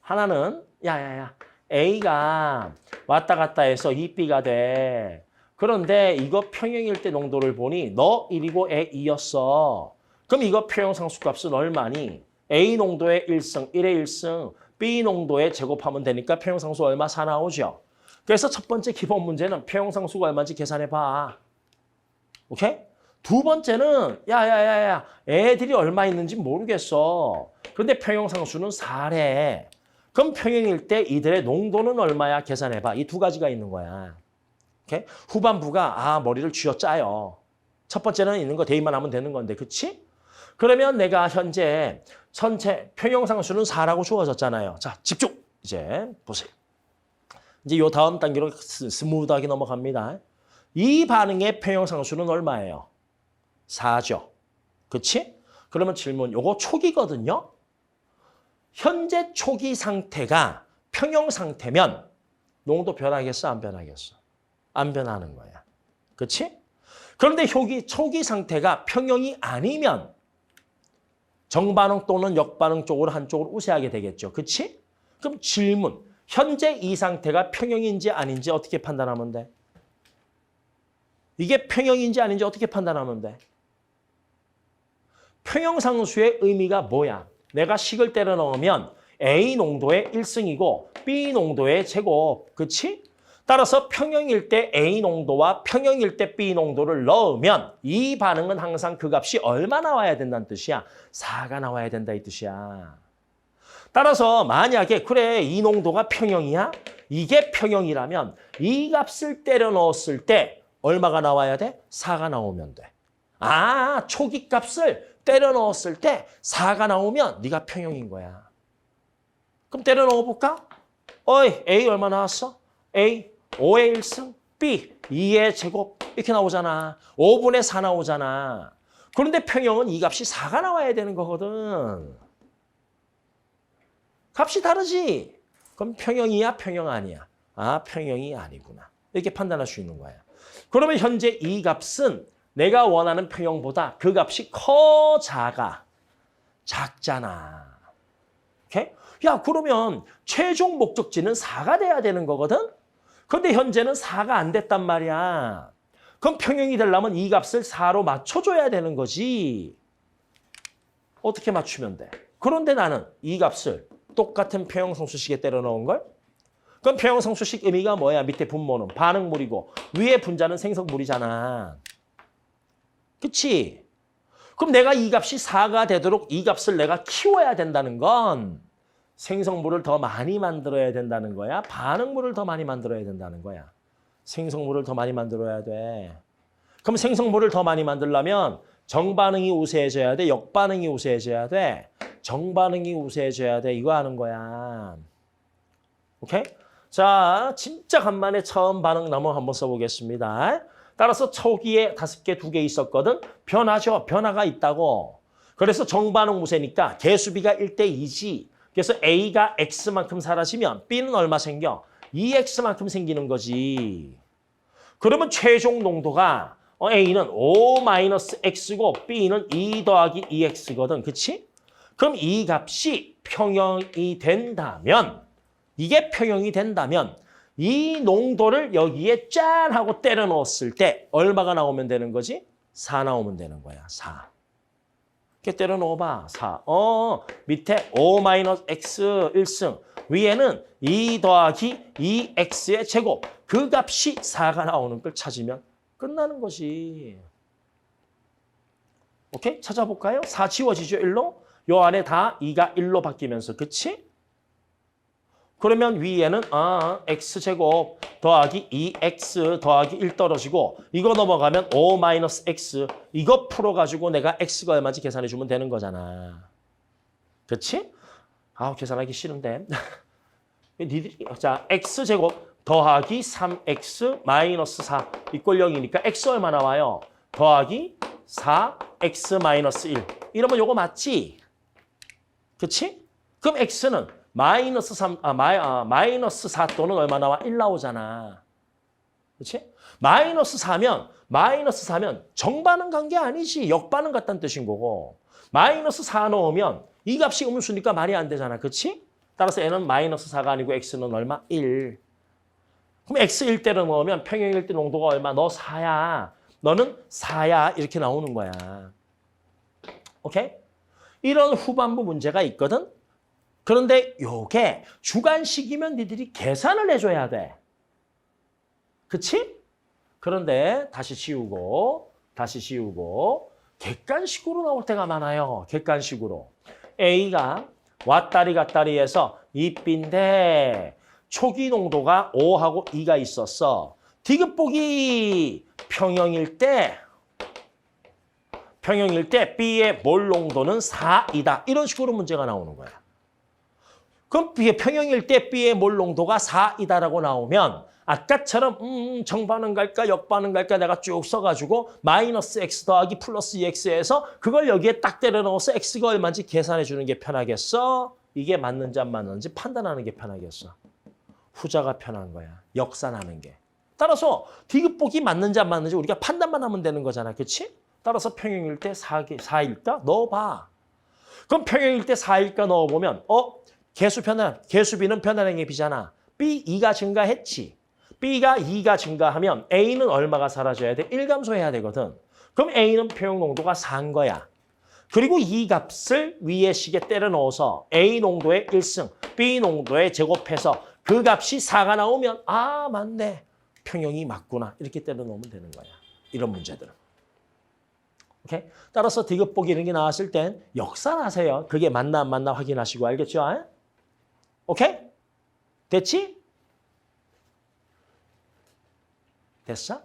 하나는 야야야 A가 왔다 갔다 해서 2B가 돼. 그런데 이거 평형일 때 농도를 보니 너 1이고 애 2였어. 그럼 이거 평형상수 값은 얼마니? A 농도의 1승, 1의 1승, B 농도의 제곱하면 되니까 평형상수 얼마? 4 나오죠. 그래서 첫 번째 기본 문제는 평형상수가 얼마인지 계산해봐. 오케이? 두 번째는 야야야야 애들이 얼마 있는지 모르겠어. 그런데 평형상수는 4래. 그럼 평형일 때 이들의 농도는 얼마야? 계산해봐. 이 두 가지가 있는 거야. 오케이? 후반부가 머리를 쥐어짜요. 첫 번째는 있는 거 대입만 하면 되는 건데, 그치? 그러면 내가 현재 전체 평형상수는 4라고 주어졌잖아요. 자, 집중! 이제 보세요. 이제 요 다음 단계로 스무드하게 넘어갑니다. 이 반응의 평형상수는 얼마예요? 4죠. 그치? 그러면 질문, 요거 초기거든요. 현재 초기 상태가 평형 상태면 농도 변하겠어? 안 변하겠어? 안 변하는 거야. 그치? 그런데 초기 상태가 평형이 아니면 정반응 또는 역반응 쪽으로 한쪽으로 우세하게 되겠죠. 그치? 그럼 질문, 현재 이 상태가 평형인지 아닌지 어떻게 판단하면 돼? 이게 평형인지 아닌지 어떻게 판단하면 돼? 평형상수의 의미가 뭐야? 내가 식을 때려 넣으면 A 농도의 1승이고 B 농도의 제곱, 그치? 따라서 평형일 때 A 농도와 평형일 때 B 농도를 넣으면 이 반응은 항상 그 값이 얼마 나와야 된다는 뜻이야? 4가 나와야 된다 이 뜻이야. 따라서 만약에 그래 이 농도가 평형이야? 이게 평형이라면 이 값을 때려 넣었을 때 얼마가 나와야 돼? 4가 나오면 돼. 초기 값을 때려 넣었을 때 4가 나오면 네가 평형인 거야. 그럼 때려 넣어볼까? 어이, A 얼마 나왔어? A 5의 1승, B 2의 제곱 이렇게 나오잖아. 5분의 4 나오잖아. 그런데 평형은 이 값이 4가 나와야 되는 거거든. 값이 다르지? 그럼 평형이야, 평형 아니야? 평형이 아니구나. 이렇게 판단할 수 있는 거야. 그러면 현재 이 값은 내가 원하는 평형보다 그 값이 커, 작아? 작잖아. 오케이? 야, 그러면 최종 목적지는 4가 돼야 되는 거거든? 근데 현재는 4가 안 됐단 말이야. 그럼 평형이 되려면 이 값을 4로 맞춰줘야 되는 거지. 어떻게 맞추면 돼? 그런데 나는 이 값을 똑같은 평형상수식에 때려 넣은 걸? 그럼 평형상수식 의미가 뭐야? 밑에 분모는 반응물이고 위에 분자는 생성물이잖아. 그치? 그럼 내가 이 값이 4가 되도록 이 값을 내가 키워야 된다는 건 생성물을 더 많이 만들어야 된다는 거야? 반응물을 더 많이 만들어야 된다는 거야? 생성물을 더 많이 만들어야 돼. 그럼 생성물을 더 많이 만들려면 정반응이 우세해져야 돼? 역반응이 우세해져야 돼? 정반응이 우세해져야 돼. 이거 하는 거야. 오케이? 자, 진짜 간만에 처음 반응 나무 한번 써보겠습니다. 따라서 초기에 5개, 2개 있었거든. 변하죠. 변화가 있다고. 그래서 정반응 우세니까 개수비가 1대 2지. 그래서 A가 X만큼 사라지면 B는 얼마 생겨? 2X만큼 생기는 거지. 그러면 최종 농도가 A는 5-X고 B는 2 더하기 2X거든. 그치? 그럼 이 값이 평형이 된다면, 이게 평형이 된다면 이 농도를 여기에 짠 하고 때려 넣었을 때 얼마가 나오면 되는 거지? 4 나오면 되는 거야. 4. 이렇게 때려 넣어봐. 4. 밑에 5-X 1승. 위에는 2 더하기 2X의 제곱. 그 값이 4가 나오는 걸 찾으면 끝나는 거지. 오케이? 찾아볼까요? 4 지워지죠? 1로? 요 안에 다 2가 1로 바뀌면서. 그치? 그러면 위에는 x제곱 더하기 2x 더하기 1 떨어지고 이거 넘어가면 5-x 이거 풀어가지고 내가 x가 얼마인지 계산해주면 되는 거잖아. 그렇지? 계산하기 싫은데. 자, x제곱 더하기 3x 마이너스 4 이꼴 0이니까 x 얼마 나와요? 더하기 4x 마이너스 1. 이러면 요거 맞지? 그렇지? 그럼 x는 마이너스 4 또는 얼마 나와? 1 나오잖아. 그렇지? 마이너스 4면 정반응 간 게 아니지. 역반응 같다는 뜻인 거고. 마이너스 4 넣으면 이 값이 음수니까 말이 안 되잖아. 그렇지? 따라서 n은 마이너스 4가 아니고 x는 얼마? 1. 그럼 x 1대로 넣으면 평형일 때 농도가 얼마? 너 4야. 너는 4야. 이렇게 나오는 거야. 오케이? 이런 후반부 문제가 있거든. 그런데 요게 주관식이면 니들이 계산을 해줘야 돼. 그치? 그런데 다시 지우고 객관식으로 나올 때가 많아요. 객관식으로. A가 왔다리 갔다리 해서 2B인데 초기 농도가 5하고 2가 있었어. 디귿보기 평형일 때 B의 몰 농도는 4이다. 이런 식으로 문제가 나오는 거야. 그럼 평형일 때 B의 몰 농도가 4이다라고 나오면 아까처럼 정반응 갈까 역반응 갈까 내가 쭉 써가지고 마이너스 x 더하기 플러스 2x에서 그걸 여기에 딱 때려 넣어서 x가 얼마인지 계산해 주는 게 편하겠어? 이게 맞는지 안 맞는지 판단하는 게 편하겠어? 후자가 편한 거야. 역산하는 게. 따라서 디귿보기 맞는지 안 맞는지 우리가 판단만 하면 되는 거잖아. 그렇지? 따라서 평형일 때 4일까? 넣어봐. 그럼 평형일 때 4일까 넣어보면 개수비는 변환행의 비잖아. B 2가 증가했지. B가 2가 증가하면 A는 얼마가 사라져야 돼? 1감소해야 되거든. 그럼 A는 평형 농도가 4인 거야. 그리고 이 값을 위에 식에 때려 넣어서 A 농도의 1승, B 농도의 제곱해서 그 값이 4가 나오면 아 맞네. 평형이 맞구나. 이렇게 때려 넣으면 되는 거야. 이런 문제들은. 오케이? 따라서 디귿보기 이런 게 나왔을 땐 역산하세요. 그게 맞나 안 맞나 확인하시고 알겠죠? 오케이? 됐지? 됐어?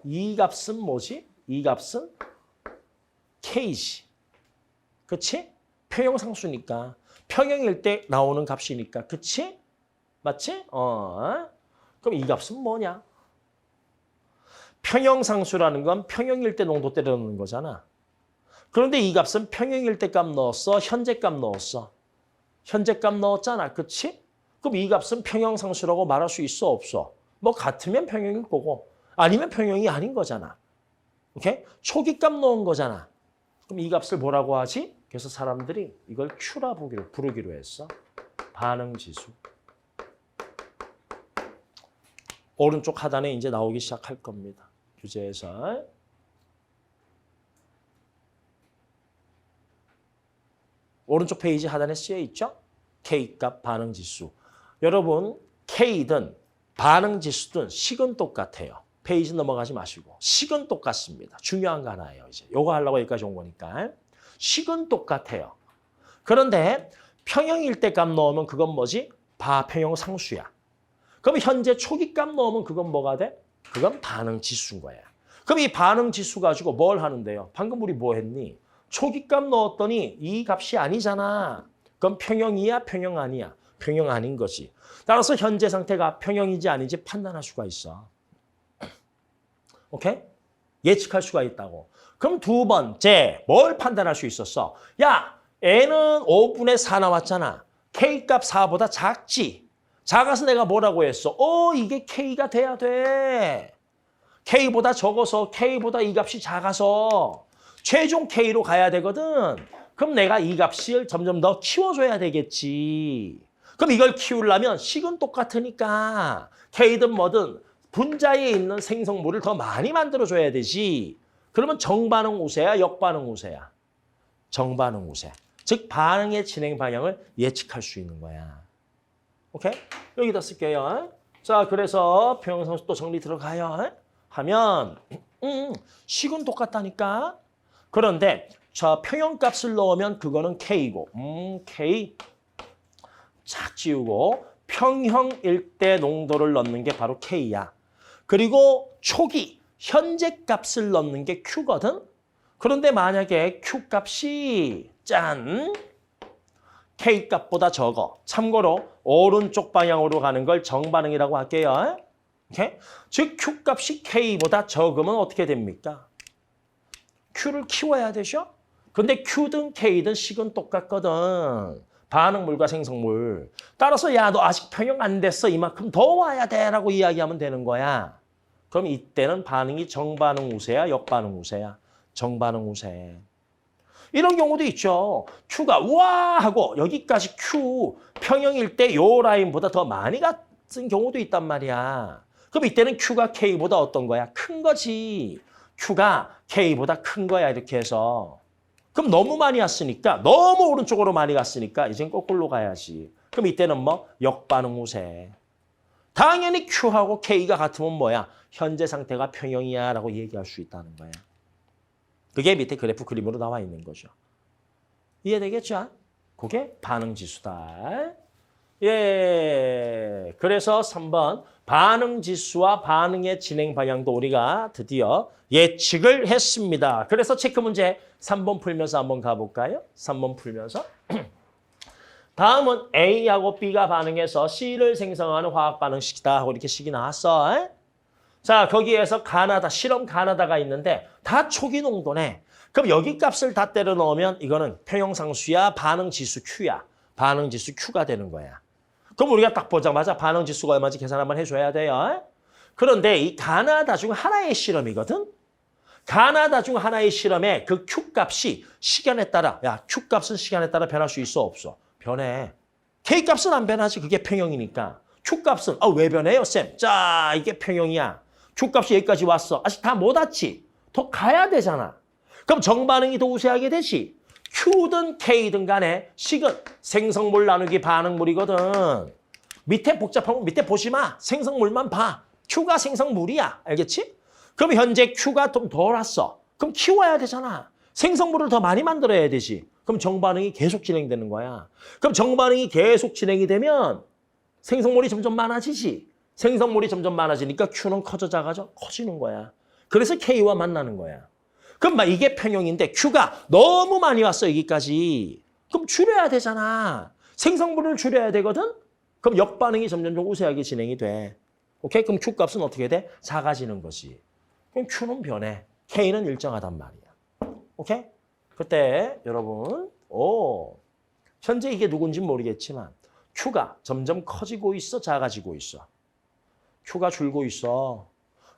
이 값은 뭐지? 이 값은 K지. 그치? 평형상수니까. 평형일 때 나오는 값이니까. 그치? 맞지? 그럼 이 값은 뭐냐? 평형상수라는 건 평형일 때 농도 때려 넣는 거잖아. 그런데 이 값은 평형일 때 값 넣었어? 현재 값 넣었어? 현재 값 넣었잖아. 그치? 그럼 이 값은 평형상수라고 말할 수 있어? 없어? 뭐 같으면 평형일 거고 아니면 평형이 아닌 거잖아. 오케이? 초기 값 넣은 거잖아. 그럼 이 값을 뭐라고 하지? 그래서 사람들이 이걸 Q라 부르기로 했어. 반응지수. 오른쪽 하단에 이제 나오기 시작할 겁니다. 교재에서. 오른쪽 페이지 하단에 쓰여 있죠? K값 반응지수. 여러분 K든 반응지수든 식은 똑같아요. 페이지 넘어가지 마시고. 식은 똑같습니다. 중요한 거 하나예요. 이제 요거 하려고 여기까지 온 거니까. 식은 똑같아요. 그런데 평형일 때 값 넣으면 그건 뭐지? 바평형 상수야. 그럼 현재 초기 값 넣으면 그건 뭐가 돼? 그건 반응지수인 거야. 그럼 이 반응지수 가지고 뭘 하는데요? 방금 우리 뭐 했니? 초기 값 넣었더니 이 값이 아니잖아. 그럼 평형이야? 평형 아니야? 평형 아닌 거지. 따라서 현재 상태가 평형인지 아닌지 판단할 수가 있어. 오케이? 예측할 수가 있다고. 그럼 두 번째 뭘 판단할 수 있었어? 야, N은 5분의 4 나왔잖아. K값 4보다 작지? 작아서 내가 뭐라고 했어? 이게 K가 돼야 돼. K보다 적어서 K보다 이 값이 작아서 최종 K로 가야 되거든. 그럼 내가 이 값을 점점 더 키워줘야 되겠지. 그럼 이걸 키우려면 식은 똑같으니까 K든 뭐든 분자에 있는 생성물을 더 많이 만들어줘야 되지. 그러면 정반응 우세야, 역반응 우세야? 정반응 우세. 즉 반응의 진행 방향을 예측할 수 있는 거야. 오케이? 여기다 쓸게요. 자, 그래서 평형상수 또 정리 들어가요. 하면 식은 똑같다니까. 그런데 자 평형값을 넣으면 그거는 K고 K 착 지우고 평형일 때 농도를 넣는 게 바로 K야. 그리고 초기 현재 값을 넣는 게 Q거든. 그런데 만약에 Q값이 짠 K값보다 적어. 참고로 오른쪽 방향으로 가는 걸 정반응이라고 할게요. 오케이? 즉 Q값이 K보다 적으면 어떻게 됩니까? Q를 키워야 되죠? 근데 Q든 K든 식은 똑같거든. 반응물과 생성물. 따라서 야, 너 아직 평형 안 됐어. 이만큼 더 와야 돼. 라고 이야기하면 되는 거야. 그럼 이때는 반응이 정반응 우세야? 역반응 우세야? 정반응 우세. 이런 경우도 있죠. Q가 우와 하고 여기까지 Q 평형일 때 요 라인보다 더 많이 갔은 경우도 있단 말이야. 그럼 이때는 Q가 K보다 어떤 거야? 큰 거지. Q가 K보다 큰 거야 이렇게 해서. 그럼 너무 많이 왔으니까 너무 오른쪽으로 많이 갔으니까 이젠 거꾸로 가야지. 그럼 이때는 뭐? 역반응 우세. 당연히 Q하고 K가 같으면 뭐야? 현재 상태가 평형이야 라고 얘기할 수 있다는 거야. 그게 밑에 그래프 그림으로 나와 있는 거죠. 이해되겠죠? 그게 반응지수다. 예, 그래서 3번 반응지수와 반응의 진행 방향도 우리가 드디어 예측을 했습니다. 그래서 체크 문제 3번 풀면서 한번 가볼까요? 3번 풀면서. 다음은 A하고 B가 반응해서 C를 생성하는 화학 반응식이다 하고 이렇게 식이 나왔어. 자, 거기에서 가나다, 실험 가나다가 있는데 다 초기 농도네. 그럼 여기 값을 다 때려 넣으면 이거는 평형상수야, 반응지수 Q야. 반응지수 Q가 되는 거야. 그럼 우리가 딱 보자마자 반응지수가 얼마인지 계산 한번 해줘야 돼요. 그런데 이 가나다 중 하나의 실험이거든. 가나다 중 하나의 실험에 그 Q값이 시간에 따라, 야, Q값은 시간에 따라 변할 수 있어, 없어? 변해. K값은 안 변하지. 그게 평형이니까. Q값은 왜 변해요, 쌤? 자, 이게 평형이야. Q값이 여기까지 왔어. 아직 다 못 왔지. 더 가야 되잖아. 그럼 정반응이 더 우세하게 되지. Q든 K든 간에 식은 생성물 나누기 반응물이거든. 밑에 복잡한 거 밑에 보지 마. 생성물만 봐. Q가 생성물이야. 알겠지? 그럼 현재 Q가 좀 덜 왔어. 그럼 키워야 되잖아. 생성물을 더 많이 만들어야 되지. 그럼 정반응이 계속 진행되는 거야. 그럼 정반응이 계속 진행이 되면 생성물이 점점 많아지지. 생성물이 점점 많아지니까 Q는 커져 작아져? 커지는 거야. 그래서 K와 만나는 거야. 그럼 막 이게 평형인데 Q가 너무 많이 왔어 여기까지. 그럼 줄여야 되잖아. 생성물을 줄여야 되거든? 그럼 역반응이 점점 우세하게 진행이 돼. 오케이? 그럼 Q값은 어떻게 돼? 작아지는 거지. 그럼 Q는 변해. K는 일정하단 말이야. 오케이? 그때 여러분 현재 이게 누군지 모르겠지만 Q가 점점 커지고 있어? 작아지고 있어? Q가 줄고 있어.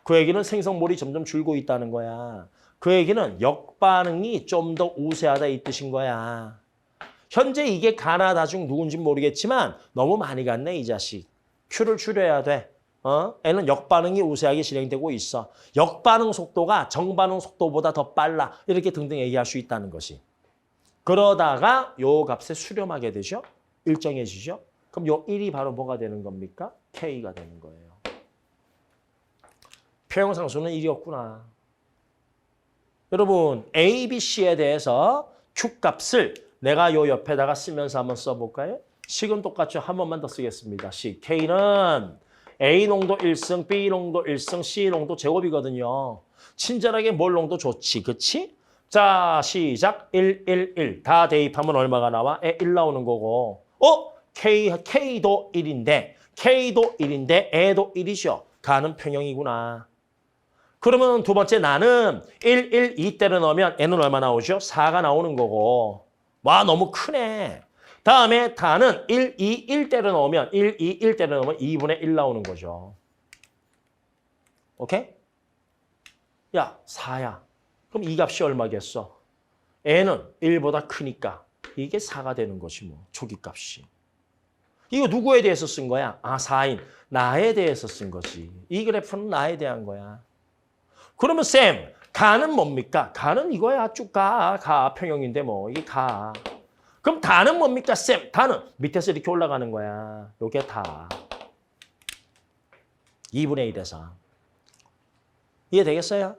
그 얘기는 생성물이 점점 줄고 있다는 거야. 그 얘기는 역반응이 좀 더 우세하다 이 뜻인 거야. 현재 이게 가나다 중 누군지 모르겠지만 너무 많이 갔네 이 자식. Q를 줄여야 돼. 애는 역반응이 우세하게 진행되고 있어. 역반응 속도가 정반응 속도보다 더 빨라. 이렇게 등등 얘기할 수 있다는 것이. 그러다가 요 값에 수렴하게 되죠. 일정해지죠. 그럼 요 1이 바로 뭐가 되는 겁니까? K가 되는 거예요. 평형상수는 1이었구나. 여러분 A, B, C에 대해서 Q값을 내가 요 옆에다가 쓰면서 한번 써볼까요? 식은 똑같죠. 한 번만 더 쓰겠습니다. 식. K는 A 농도 1승, B 농도 1승, C 농도 제곱이거든요. 친절하게 몰 농도 좋지. 그치? 자, 시작. 1, 1, 1. 다 대입하면 얼마가 나와? 1 나오는 거고. K도 1인데, K도 1인데, A도 1이죠. 가는 평형이구나. 그러면 두 번째 나는 1, 1, 2 때려 넣으면 N은 얼마 나오죠? 4가 나오는 거고. 와, 너무 크네. 다음에 다는 1, 2, 1 때려 넣으면 1, 2, 1 때려 넣으면 2분의 1 나오는 거죠. 오케이? 야, 4야. 그럼 이 값이 얼마겠어? N은 1보다 크니까 이게 4가 되는 것이 뭐 초기값이. 이거 누구에 대해서 쓴 거야? 4인 나에 대해서 쓴 거지. 이 그래프는 나에 대한 거야. 그러면 쌤, 가는 뭡니까? 가는 이거야. 쭉 가. 평형인데 뭐 이게 가. 그럼 다는 뭡니까? 쌤, 다는 밑에서 이렇게 올라가는 거야. 요게 다. 2분의 1에서. 이해되겠어요?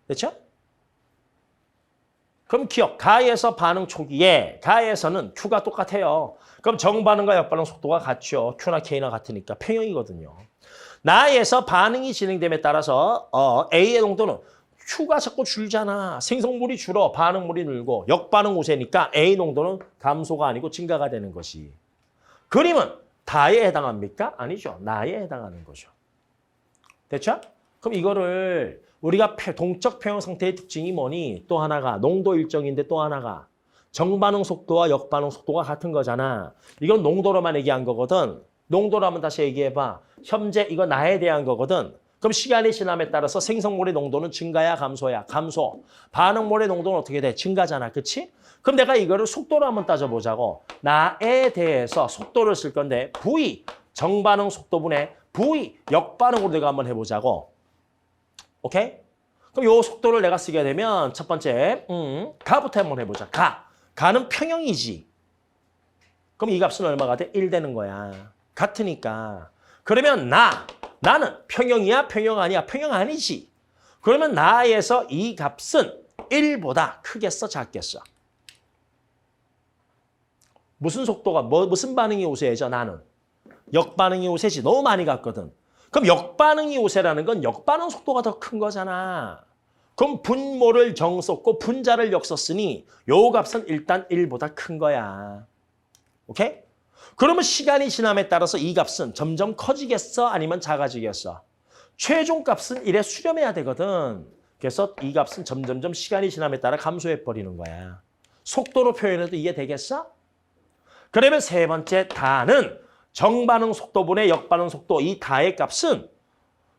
그렇죠? 그럼 기억, 가에서 반응 초기에 가에서는 Q가 똑같아요. 그럼 정반응과 역반응 속도가 같죠. Q나 K나 같으니까 평형이거든요. 나에서 반응이 진행됨에 따라서 A의 농도는 Q가 자꾸 줄잖아. 생성물이 줄어, 반응물이 늘고 역반응 우세니까 A 농도는 감소가 아니고 증가가 되는 것이. 그림은 다에 해당합니까? 아니죠. 나에 해당하는 거죠. 됐죠? 그럼 이거를 우리가 동적 평형 상태의 특징이 뭐니? 또 하나가 농도 일정인데 또 하나가 정반응 속도와 역반응 속도가 같은 거잖아. 이건 농도로만 얘기한 거거든. 농도라면 다시 얘기해봐. 현재 이거 나에 대한 거거든. 그럼 시간이 지남에 따라서 생성물의 농도는 증가야 감소야? 감소. 반응물의 농도는 어떻게 돼? 증가잖아. 그치? 그럼 내가 이거를 속도로 한번 따져보자고. 나에 대해서 속도를 쓸 건데 V, 정반응 속도분의 V, 역반응으로 내가 한번 해보자고. 오케이? 그럼 요 속도를 내가 쓰게 되면 첫 번째 가부터 한번 해보자. 가는 평형이지. 그럼 이 값은 얼마가 돼? 1 되는 거야. 같으니까. 그러면 나는 평형이야? 평형 아니야? 평형 아니지. 그러면 나에서 이 값은 1보다 크겠어? 작겠어? 무슨 속도가, 무슨 반응이 우세해져? 나는. 역반응이 우세지. 너무 많이 갔거든. 그럼 역반응이 우세라는 건 역반응 속도가 더 큰 거잖아. 그럼 분모를 정 썼고 분자를 역 썼으니 요 값은 일단 1보다 큰 거야. 오케이? 그러면 시간이 지남에 따라서 이 값은 점점 커지겠어? 아니면 작아지겠어? 최종 값은 1에 수렴해야 되거든. 그래서 이 값은 점점점 시간이 지남에 따라 감소해버리는 거야. 속도로 표현해도 이게 되겠어? 그러면 세 번째 다는 정반응 속도분의 역반응 속도 이 다의 값은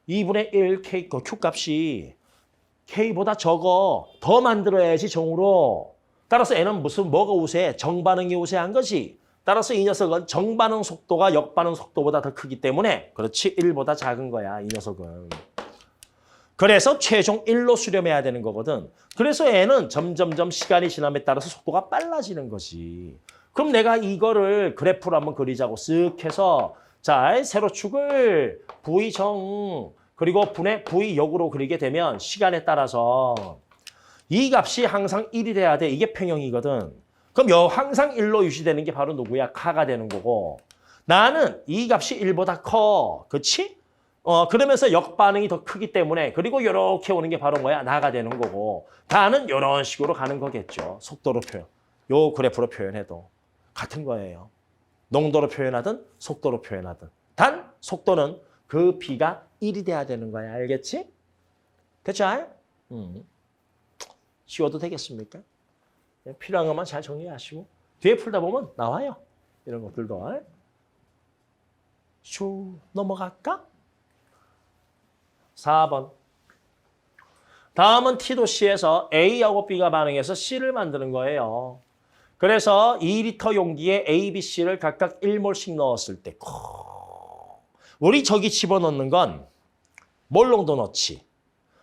2분의 1 K, Q 값이 K보다 적어. 더 만들어야지 정으로. 따라서 N은 뭐가 우세해? 정반응이 우세한 거지. 따라서 이 녀석은 정반응 속도가 역반응 속도보다 더 크기 때문에 그렇지 1보다 작은 거야. 이 녀석은. 그래서 최종 1로 수렴해야 되는 거거든. 그래서 N은 점점점 시간이 지남에 따라서 속도가 빨라지는 거지. 그럼 내가 이거를 그래프로 한번 그리자고 쓱 해서 자 세로축을 V정 그리고 분의 V역으로 그리게 되면 시간에 따라서 이 값이 항상 1이 돼야 돼. 이게 평형이거든. 그럼 항상 1로 유지되는 게 바로 누구야? 카가 되는 거고. 나는 이 값이 1보다 커. 그치? 그러면서 역반응이 더 크기 때문에 그리고 이렇게 오는 게 바로 뭐야? 나가 되는 거고. 다는 이런 식으로 가는 거겠죠. 속도로 표현. 요 그래프로 표현해도 같은 거예요. 농도로 표현하든 속도로 표현하든. 단 속도는 그 B가 1이 돼야 되는 거야. 알겠지? 됐죠? 쉬워도 되겠습니까? 필요한 것만 잘 정리하시고 뒤에 풀다 보면 나와요. 이런 것들도. 슈 넘어갈까? 4번. 다음은 T도시에서 A하고 B가 반응해서 C를 만드는 거예요. 그래서 2리터 용기에 A, B, C를 각각 1몰씩 넣었을 때 우리 저기 집어넣는 건 몰농도 넣지.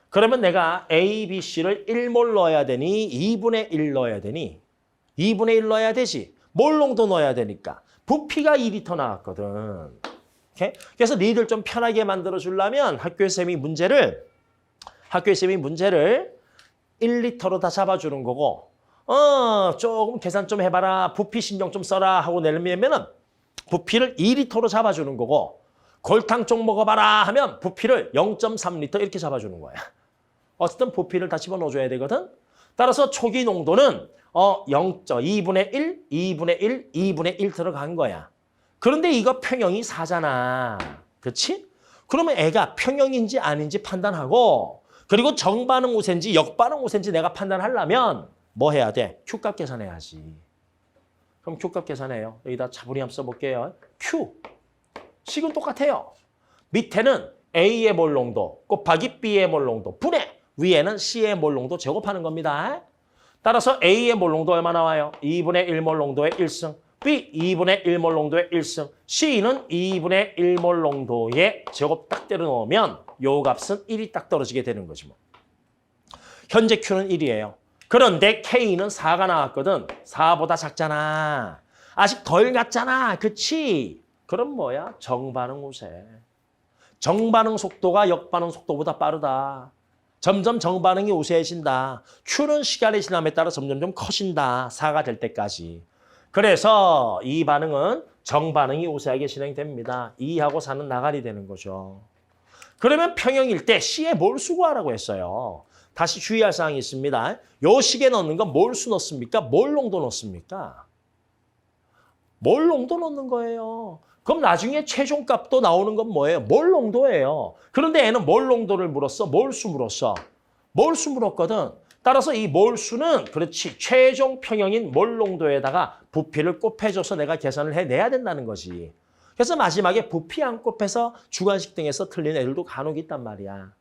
그러면 내가 A, B, C를 1몰 넣어야 되니 2분의 1 넣어야 되니 2분의 1 넣어야 되지. 몰농도 넣어야 되니까. 부피가 2리터 나왔거든. 오케이? 그래서 니들 좀 편하게 만들어 주려면 학교쌤이 문제를 1리터로 다 잡아주는 거고 조금 계산 좀 해봐라. 부피 신경 좀 써라 하고 내면은 부피를 2리터로 잡아주는 거고 골탕 쪽 먹어봐라 하면 부피를 0.3리터 이렇게 잡아주는 거야. 어쨌든 부피를 다 집어넣어줘야 되거든. 따라서 초기 농도는 2분의 1, 2분의 1, 2분의 1 들어간 거야. 그런데 이거 평형이 4잖아. 그렇지? 그러면 애가 평형인지 아닌지 판단하고 그리고 정반응 우세인지 역반응 우세인지 내가 판단하려면 뭐 해야 돼? Q값 계산해야지. 그럼 Q값 계산해요. 여기다 차분히 한번 써볼게요. Q. 식은 똑같아요. 밑에는 A의 몰농도 곱하기 B의 몰농도 분해. 위에는 C의 몰농도 제곱하는 겁니다. 따라서 A의 몰농도 얼마 나와요? 2분의 1몰 농도의 1승. B 2분의 1몰 농도의 1승. C는 2분의 1몰 농도의 제곱 딱 때려 넣으면 요 값은 1이 딱 떨어지게 되는 거지 뭐. 현재 Q는 1이에요. 그런데 K는 4가 나왔거든. 4보다 작잖아. 아직 덜 갔잖아. 그치? 그럼 뭐야? 정반응 우세. 정반응 속도가 역반응 속도보다 빠르다. 점점 정반응이 우세해진다. Q는 시간이 지남에 따라 점점점 커진다. 4가 될 때까지. 그래서 이 반응은 정반응이 우세하게 진행됩니다. 2하고 4는 나가리 되는 거죠. 그러면 평형일 때 C의 몰수 구하라고 했어요. 다시 주의할 사항이 있습니다. 요 식에 넣는 건 몰수 넣습니까? 몰농도 넣습니까? 몰농도 넣는 거예요. 그럼 나중에 최종값도 나오는 건 뭐예요? 몰농도예요. 그런데 얘는 몰농도를 물었어? 몰수 물었어? 몰수 물었거든. 따라서 이 몰수는 그렇지 최종 평형인 몰농도에다가 부피를 곱해줘서 내가 계산을 해내야 된다는 거지. 그래서 마지막에 부피 안 곱해서 주관식 등에서 틀린 애들도 간혹 있단 말이야.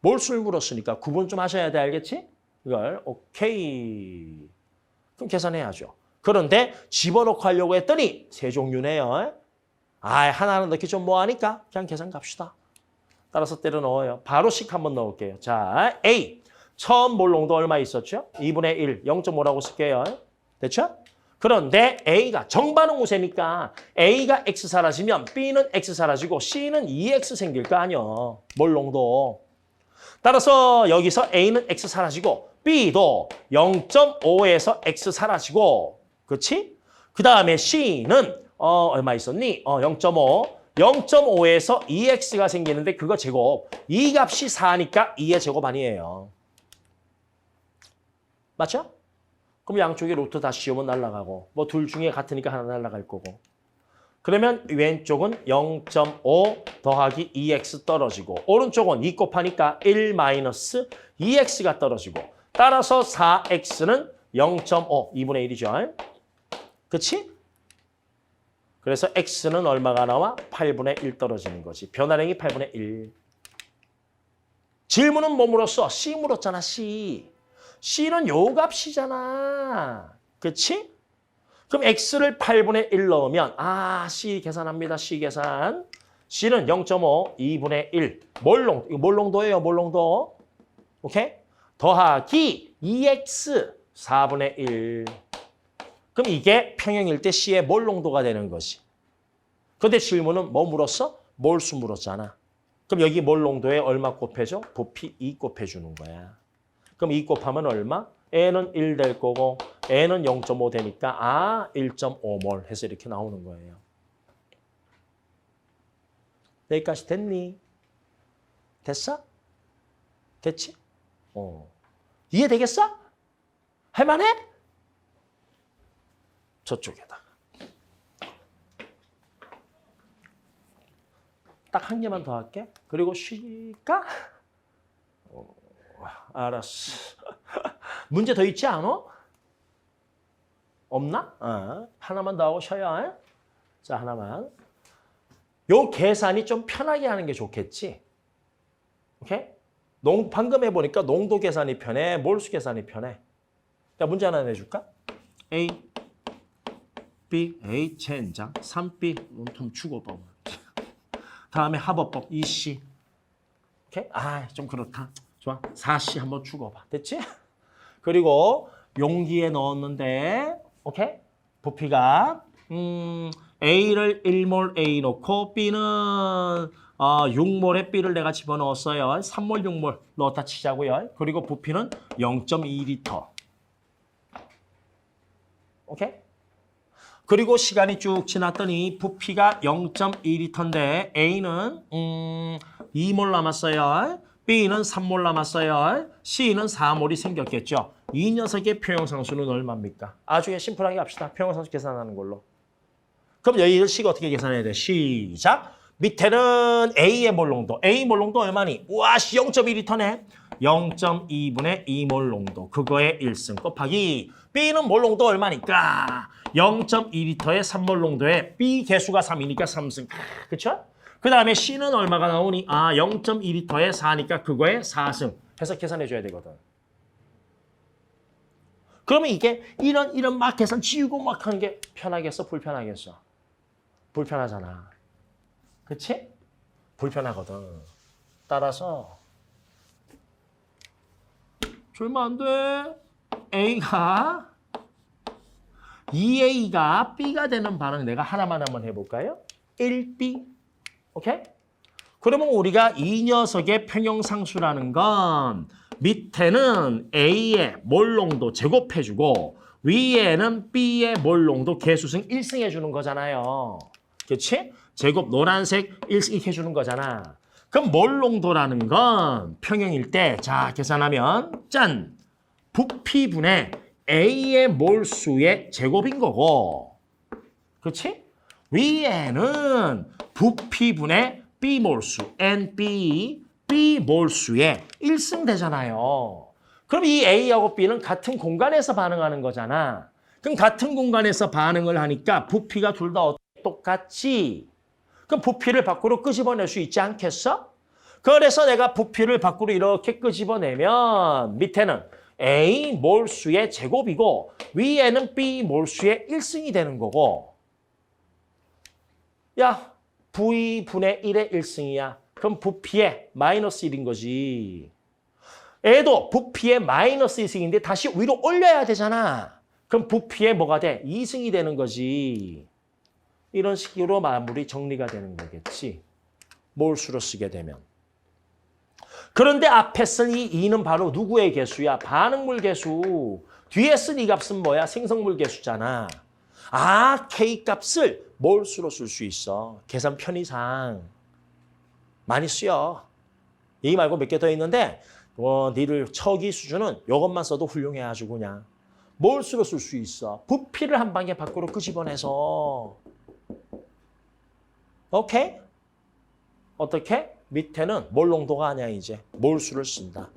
몰수를 물었으니까 구분 좀 하셔야 돼, 알겠지? 이걸 오케이. 그럼 계산해야죠. 그런데 집어넣고 하려고 했더니 세 종류네요. 하나는 넣기 좀 뭐하니까 그냥 계산 갑시다. 따라서 때려 넣어요. 바로 식 한번 넣을게요. 자, A. 처음 몰농도 얼마 있었죠? 2분의 1, 0.5라고 쓸게요. 됐죠? 그런데 A가 정반응 우세니까 A가 X 사라지면 B는 X 사라지고 C는 2X 생길 거 아니야. 몰농도. 따라서 여기서 A는 X 사라지고 B도 0.5에서 X 사라지고 그렇지? 그 다음에 C는 얼마 있었니? 0.5. 0.5에서 2X가 생기는데 그거 제곱. 이 값이 4니까 2의 제곱 아니에요. 맞죠? 그럼 양쪽에 루트 다 씌우면 날아가고 뭐 둘 중에 같으니까 하나 날아갈 거고. 그러면 왼쪽은 0.5 더하기 2x 떨어지고 오른쪽은 2 곱하니까 1 마이너스 2x가 떨어지고 따라서 4x는 0.5, 2분의 1이죠. 그치? 그래서 x는 얼마가 나와? 8분의 1 떨어지는 거지. 변화량이 8분의 1. 질문은 뭐 물었어? C 물었잖아, C. C는 요 값이잖아. 그치? 그럼 X를 8분의 1 넣으면 C 계산합니다. C 계산. C는 0.5, 2분의 1. 몰농, 이거 몰농도예요. 몰농도. 오케이? 더하기 2X 4분의 1. 그럼 이게 평형일 때 C의 몰농도가 되는 거지. 근데 질문은 뭐 물었어? 몰수 물었잖아. 그럼 여기 몰농도에 얼마 곱해줘? 부피 2 곱해주는 거야. 그럼 2 곱하면 얼마? N은 1 될 거고 N은 0.5 되니까 1.5몰 해서 이렇게 나오는 거예요. 여기까지 됐니? 됐어? 됐지? 이해되겠어? 할만해? 저쪽에다가. 딱 한 개만 더 할게. 그리고 쉴까? 알았어. 문제 더 있지 않아? 없나? 하나만 더 하고 쉬어야. 자, 하나만. 요 계산이 좀 편하게 하는 게 좋겠지? 오케이? 방금 해보니까 농도 계산이 편해, 몰수 계산이 편해. 자, 문제 하나 내줄까? A, B, A, 젠장, 3B, 논통 주고법. 다음에 합어법, 2C. 오케이? 좀 그렇다. 좋아. 4C 한번 죽어봐. 됐지? 그리고 용기에 넣었는데, 오케이? 부피가, A를 1몰 A 넣고, B는 6몰에 B를 내가 집어넣었어요. 3몰, 6몰 넣었다 치자고요. 그리고 부피는 0.2리터. 오케이? 그리고 시간이 쭉 지났더니 부피가 0.2리터인데 A는 2몰 남았어요. B는 3몰 남았어요. C는 4몰이 생겼겠죠. 이 녀석의 평형상수는 얼마입니까? 아주 심플하게 합시다. 평형상수 계산하는 걸로. 그럼 여기를 C가 어떻게 계산해야 돼? 시작. 밑에는 A의 몰농도. A 몰농도 얼마니? 우와, 0.2리터네. 0.2분의 2몰 농도. 그거의 1승 곱하기 B는 몰농도 얼마니까? 0.2리터의 3몰 농도에 B 개수가 3이니까 3승. 그렇죠? 그 다음에 C는 얼마가 나오니? 0.2리터에 4니까 그거에 4승 해서 계산해 줘야 되거든. 그러면 이게 이런 막 계산 지우고 막 하는 게 편하겠어? 불편하겠어? 불편하잖아. 그치? 불편하거든. 따라서 줄면 안 돼. A가 2A가 B가 되는 반응 내가 하나만 한번 해볼까요? 1B. 오케이? 그러면 우리가 이 녀석의 평형상수라는 건 밑에는 A의 몰농도 제곱해주고 위에는 B의 몰농도 개수승 1승 해주는 거잖아요. 그렇지? 제곱 노란색 1승 해주는 거잖아. 그럼 몰농도라는 건 평형일 때 자 계산하면 짠! 부피분의 A의 몰수의 제곱인 거고 그렇지? 위에는 부피분의 B몰수, NB, B몰수의 1승 되잖아요. 그럼 이 A하고 B는 같은 공간에서 반응하는 거잖아. 그럼 같은 공간에서 반응을 하니까 부피가 둘 다 똑같지. 그럼 부피를 밖으로 끄집어낼 수 있지 않겠어? 그래서 내가 부피를 밖으로 이렇게 끄집어내면 밑에는 A 몰수의 제곱이고 위에는 B 몰수의 1승이 되는 거고 야, V분의 1의 1승이야. 그럼 부피의 마이너스 1인 거지. 얘도 부피의 마이너스 2승인데 다시 위로 올려야 되잖아. 그럼 부피의 뭐가 돼? 2승이 되는 거지. 이런 식으로 마무리 정리가 되는 거겠지. 몰수로 쓰게 되면. 그런데 앞에 쓴 이 2는 바로 누구의 개수야? 반응물 개수. 뒤에 쓴 이 값은 뭐야? 생성물 개수잖아. 아, K값을 몰수로 쓸 수 있어. 계산 편의상. 많이 쓰여. 이 말고 몇 개 더 있는데 니들 척이 수준은 이것만 써도 훌륭해 아주 그냥. 몰수로 쓸 수 있어. 부피를 한 방에 밖으로 끄집어내서. 오케이? 어떻게? 밑에는 몰 농도가 아니야 이제. 몰수를 쓴다.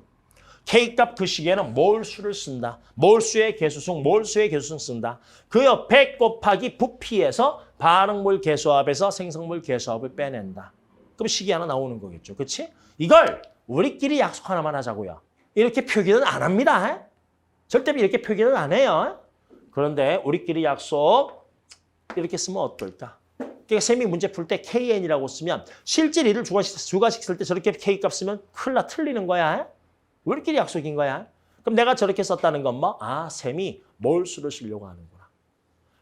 K값 그 시기에는 몰수를 쓴다. 몰수의 개수승, 몰수의 개수승 쓴다. 그 옆에 곱하기 부피에서 반응물 개수합에서 생성물 개수합을 빼낸다. 그럼 식이 하나 나오는 거겠죠. 그렇지? 이걸 우리끼리 약속 하나만 하자고요. 이렇게 표기는 안 합니다. 절대 이렇게 표기는 안 해요. 그런데 우리끼리 약속 이렇게 쓰면 어떨까? 그러니까 쌤이 문제 풀 때 KN이라고 쓰면 실제 일을 주관식 쓸 때 저렇게 K값 쓰면 큰일 나 틀리는 거야. 우리끼리 약속인 거야. 그럼 내가 저렇게 썼다는 건 뭐? 아, 쌤이 몰수를 쓰려고 하는구나.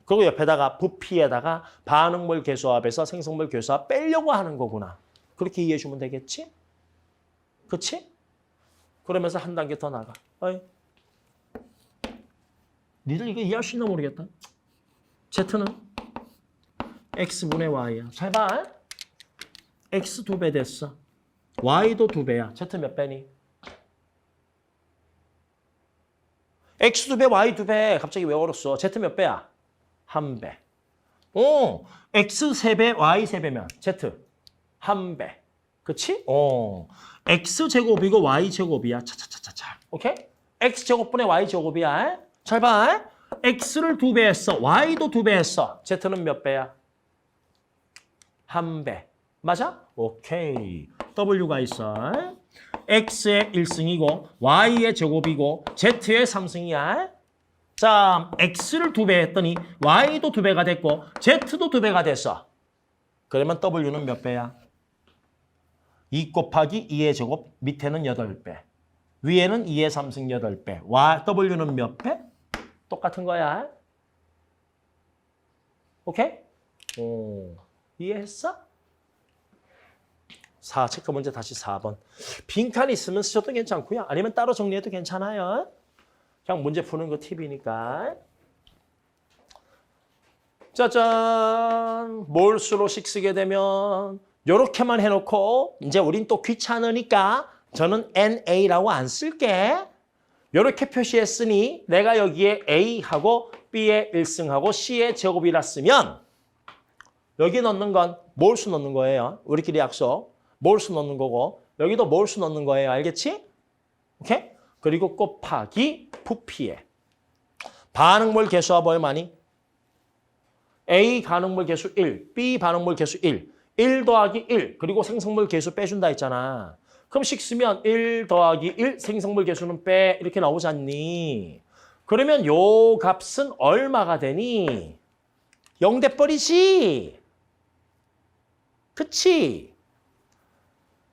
그리고 옆에다가 부피에다가 반응물 개수합에서 생성물 개수합 빼려고 하는 거구나. 그렇게 이해해 주면 되겠지? 그치? 그러면서 한 단계 더 나가. 어이. 니들 이거 이해할 수 있나 모르겠다. Z는 X분의 Y야. 잘 봐. X 2배 됐어. Y도 2배야. Z 몇 배니? X 2배, Y 2배. 갑자기 왜 걸었어? Z 몇 배야? 1배. 오, X 3배, Y 3배면 Z 1배. 그치? X 제곱이고 Y 제곱이야. 차차차차차. 오케이? X 제곱분의 Y 제곱이야. 잘 봐. X를 2배 했어. Y도 2배 했어. Z는 몇 배야? 1배. 맞아? 오케이. W가 있어. X의 1승이고 Y의 제곱이고 Z의 3승이야. 자, X를 2배 했더니 Y도 2배가 됐고 Z도 2배가 됐어. 그러면 W는 몇 배야? 2 곱하기 2의 제곱, 밑에는 8배. 위에는 2의 3승 8배. W는 몇 배? 똑같은 거야. 오케이? 오, 이해했어? 4, 체크 문제 다시 4번. 빈칸 있으면 쓰셔도 괜찮고요. 아니면 따로 정리해도 괜찮아요. 그냥 문제 푸는 거 팁이니까. 짜잔! 몰수로씩 쓰게 되면 이렇게만 해놓고 이제 우린 또 귀찮으니까 저는 NA라고 안 쓸게. 이렇게 표시했으니 내가 여기에 A하고 B의 1승하고 C의 제곱이라 쓰면 여기 넣는 건 몰수 넣는 거예요. 우리끼리 약속. 몰수 넣는 거고 여기도 몰수 넣는 거예요. 알겠지? 오케이? 그리고 곱하기 부피에 반응물 개수합 얼마니? A 반응물 개수 1, B 반응물 개수 1, 1 더하기 1, 그리고 생성물 개수 빼준다 했잖아. 그럼 식 쓰면 1 더하기 1, 생성물 개수는 빼 이렇게 나오지 않니? 그러면 요 값은 얼마가 되니? 0 돼버리지? 그치?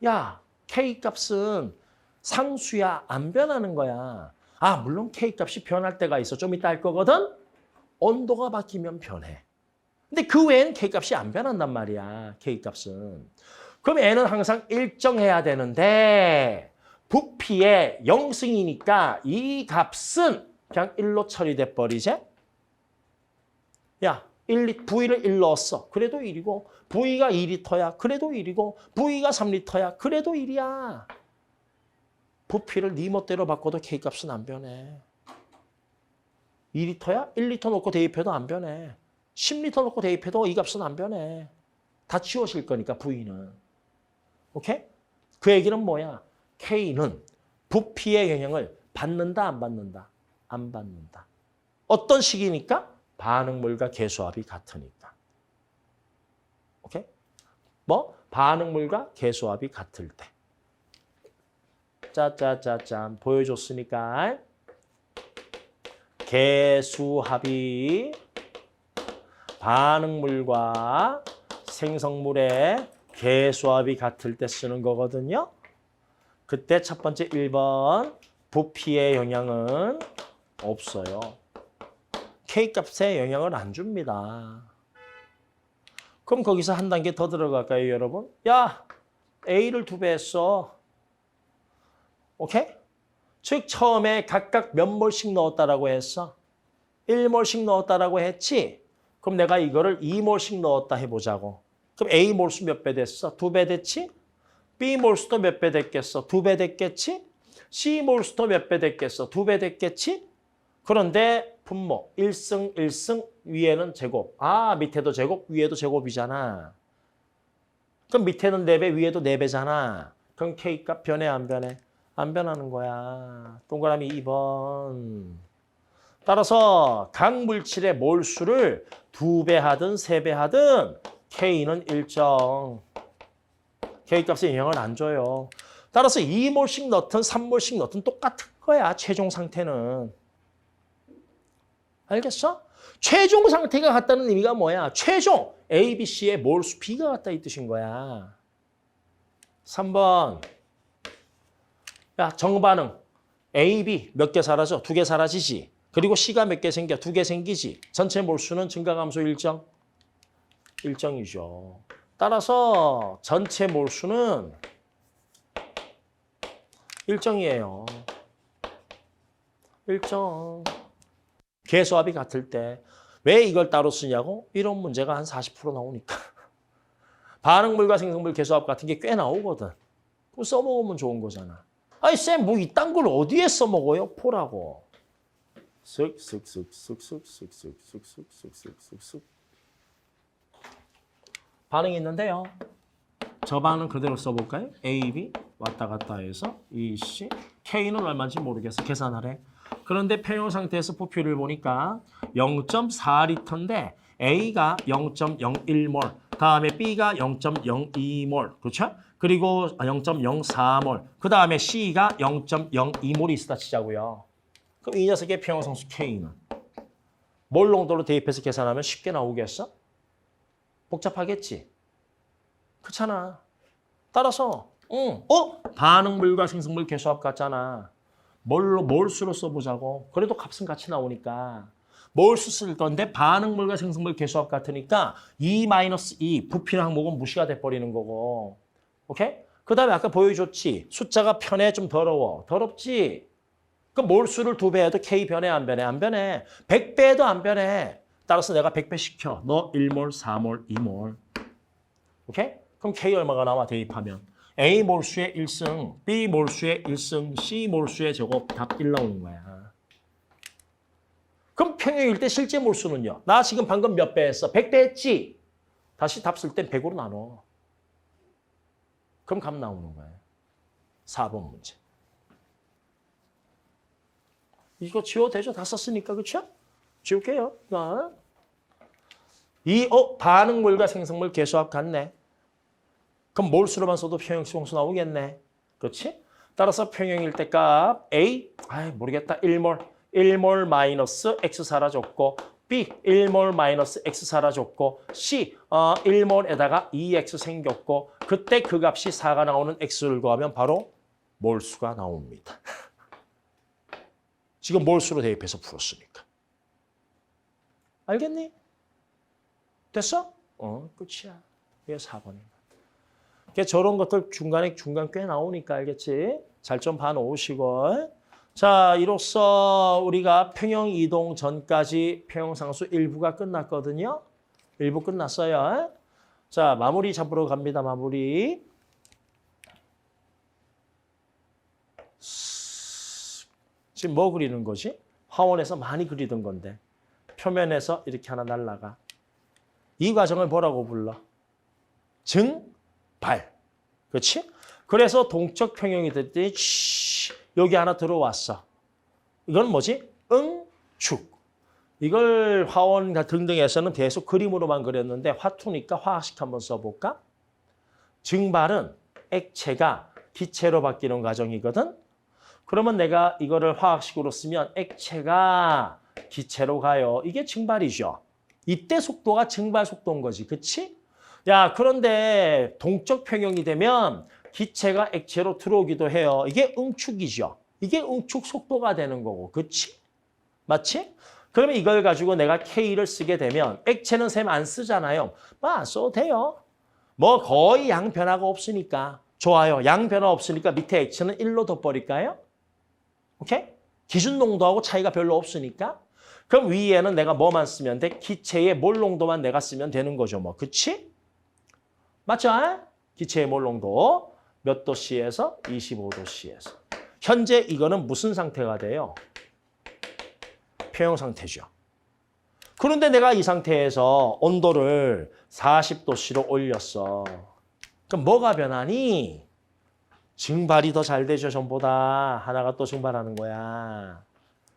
야, K값은 상수야, 안 변하는 거야. 아, 물론 K값이 변할 때가 있어. 좀 이따 할 거거든? 온도가 바뀌면 변해. 근데 그 외엔 K값이 안 변한단 말이야, K값은. 그럼 N은 항상 일정해야 되는데 부피의 0승이니까 이 값은 그냥 1로 처리돼 버리지? 야, V를 1 넣었어. 그래도 1이고 V가 2리터야. 그래도 1이고 V가 3리터야. 그래도 1이야. 부피를 네 멋대로 바꿔도 K값은 안 변해. 2리터야? 1리터 넣고 대입해도 안 변해. 10리터 넣고 대입해도 이 값은 안 변해. 다 지워질 거니까 V는. 오케이? 그 얘기는 뭐야? K는 부피의 영향을 받는다, 안 받는다? 안 받는다. 어떤 식이니까? 반응물과 개수합이 같으니까. 오케이? 뭐? 반응물과 개수합이 같을 때. 짜짜짜짠 보여줬으니까 개수합이 반응물과 생성물의 개수합이 같을 때 쓰는 거거든요. 그때 첫 번째 1번 부피의 영향은 없어요. K값에 영향을 안 줍니다. 그럼 거기서 한 단계 더 들어갈까요, 여러분? 야, A를 2배 했어. 오케이? 즉 처음에 각각 몇 몰씩 넣었다라고 했어? 1몰씩 넣었다라고 했지? 그럼 내가 이거를 2몰씩 넣었다 해보자고. 그럼 A 몰수 몇 배 됐어? 2배 됐지? B 몰수도 몇 배 됐겠어? 2배 됐겠지? C 몰수도 몇 배 됐겠어? 2배 됐겠지? 그런데 분모 1승 1승 위에는 제곱. 아, 밑에도 제곱, 위에도 제곱이잖아. 그럼 밑에는 4배, 위에도 4배잖아. 그럼 K값 변해 안 변해? 안 변하는 거야. 동그라미 2번. 따라서 각 물질의 몰수를 2배 하든 3배 하든 K는 일정. K값에 영향을 안 줘요. 따라서 2몰씩 넣든 3몰씩 넣든 똑같은 거야. 최종 상태는. 알겠어? 최종 상태가 같다는 의미가 뭐야? 최종 A, B, C의 몰수 B가 같다 이 뜻인 거야. 3번. 야, 정반응. A, B 몇 개 사라져? 2개 사라지지. 그리고 C가 몇 개 생겨? 2개 생기지. 전체 몰수는 증가감소 일정? 일정이죠. 따라서 전체 몰수는 일정이에요. 일정. 개수합이 같을 때 왜 이걸 따로 쓰냐고? 이런 문제가 한 40% 나오니까. 반응물과 생성물 개수합 같은 게 꽤 나오거든. 그거 써먹으면 좋은 거잖아. 아니 쌤, 뭐 이딴 걸 어디에 써먹어요? 포라고. 쓱쓱쓱쓱쓱쓱쓱쓱쓱쓱쓱쓱쓱 반응이 있는데요. 저 반응 그대로 써볼까요? A, B 왔다 갔다 해서 EC K는 얼마인지 모르겠어. 계산하래. 그런데 평형 상태에서 부피를 보니까 0.4리터인데 A가 0.01몰, 다음에 B가 0.02몰, 그렇죠? 그리고 0.04몰, 그 다음에 C가 0.02몰이 있다 치자고요. 그럼 이 녀석의 평형상수 K는 몰 농도로 대입해서 계산하면 쉽게 나오겠어? 복잡하겠지? 그렇잖아. 따라서 반응물과 생성물 개수합 같잖아. 몰수로 써보자고. 그래도 값은 같이 나오니까. 몰수 쓸 건데 반응물과 생성물 개수합 같으니까 E-E 부피는 항목은 무시가 돼버리는 거고. 오케이? 그 다음에 아까 보여줬지. 숫자가 편해 좀 더러워. 더럽지? 그 몰수를 2배 해도 K 변해 안 변해? 안 변해. 100배 해도 안 변해. 따라서 내가 100배 시켜. 너 1몰, 4몰, 2몰. 오케이? 그럼 K 얼마가 나와 대입하면? A 몰수의 1승, B 몰수의 1승, C 몰수의 제곱 답 1 나오는 거야. 그럼 평형일 때 실제 몰수는요? 나 지금 방금 몇 배 했어? 100배 했지? 다시 답 쓸 땐 100으로 나눠. 그럼 값 나오는 거예요. 4번 문제. 이거 지워도 되죠? 다 썼으니까, 그렇죠? 지울게요. 반응물과 생성물 개수합 같네. 그럼 몰수로만 써도 평형수공수 나오겠네. 그렇지? 따라서 평형일 때 값 A, 모르겠다. 1몰. 1몰 마이너스 X 사라졌고 B, 1몰 마이너스 X 사라졌고 C, 1몰에다가 2X 생겼고 그때 그 값이 4가 나오는 X를 구하면 바로 몰수가 나옵니다. 지금 몰수로 대입해서 풀었으니까. 알겠니? 됐어? 끝이야. 이게 4번이야. 저런 것들 중간 꽤 나오니까 알겠지? 잘 좀 봐놓으시고. 자, 이로써 우리가 평형 이동 전까지 평형상수 1부가 끝났거든요. 1부 끝났어요. 자, 마무리 잡으러 갑니다. 마무리. 지금 뭐 그리는 거지? 화원에서 많이 그리던 건데. 표면에서 이렇게 하나 날라가. 이 과정을 뭐라고 불러? 증발. 그렇지? 그래서 동적 평형이 됐더니 여기 하나 들어왔어. 이건 뭐지? 응축. 이걸 화원 등등에서는 계속 그림으로만 그렸는데 화투니까 화학식 한번 써볼까? 증발은 액체가 기체로 바뀌는 과정이거든. 그러면 내가 이거를 화학식으로 쓰면 액체가 기체로 가요. 이게 증발이죠. 이때 속도가 증발 속도인 거지. 그치? 야, 그런데 동적 평형이 되면 기체가 액체로 들어오기도 해요. 이게 응축이죠. 이게 응축 속도가 되는 거고. 그치? 맞지? 그러면 이걸 가지고 내가 K를 쓰게 되면 액체는 셈 안 쓰잖아요. 뭐 안 써도 돼요. 뭐 거의 양 변화가 없으니까. 좋아요. 양 변화 없으니까 밑에 액체는 1로 둬버릴까요? 오케이? 기준 농도하고 차이가 별로 없으니까. 그럼 위에는 내가 뭐만 쓰면 돼? 기체의 몰 농도만 내가 쓰면 되는 거죠. 뭐. 그치? 맞죠? 기체의 몰 농도 몇 도씨에서 25도씨에서. 현재 이거는 무슨 상태가 돼요? 평형 상태죠. 그런데 내가 이 상태에서 온도를 40도씨로 올렸어. 그럼 뭐가 변하니? 증발이 더 잘 되죠, 전보다. 하나가 또 증발하는 거야.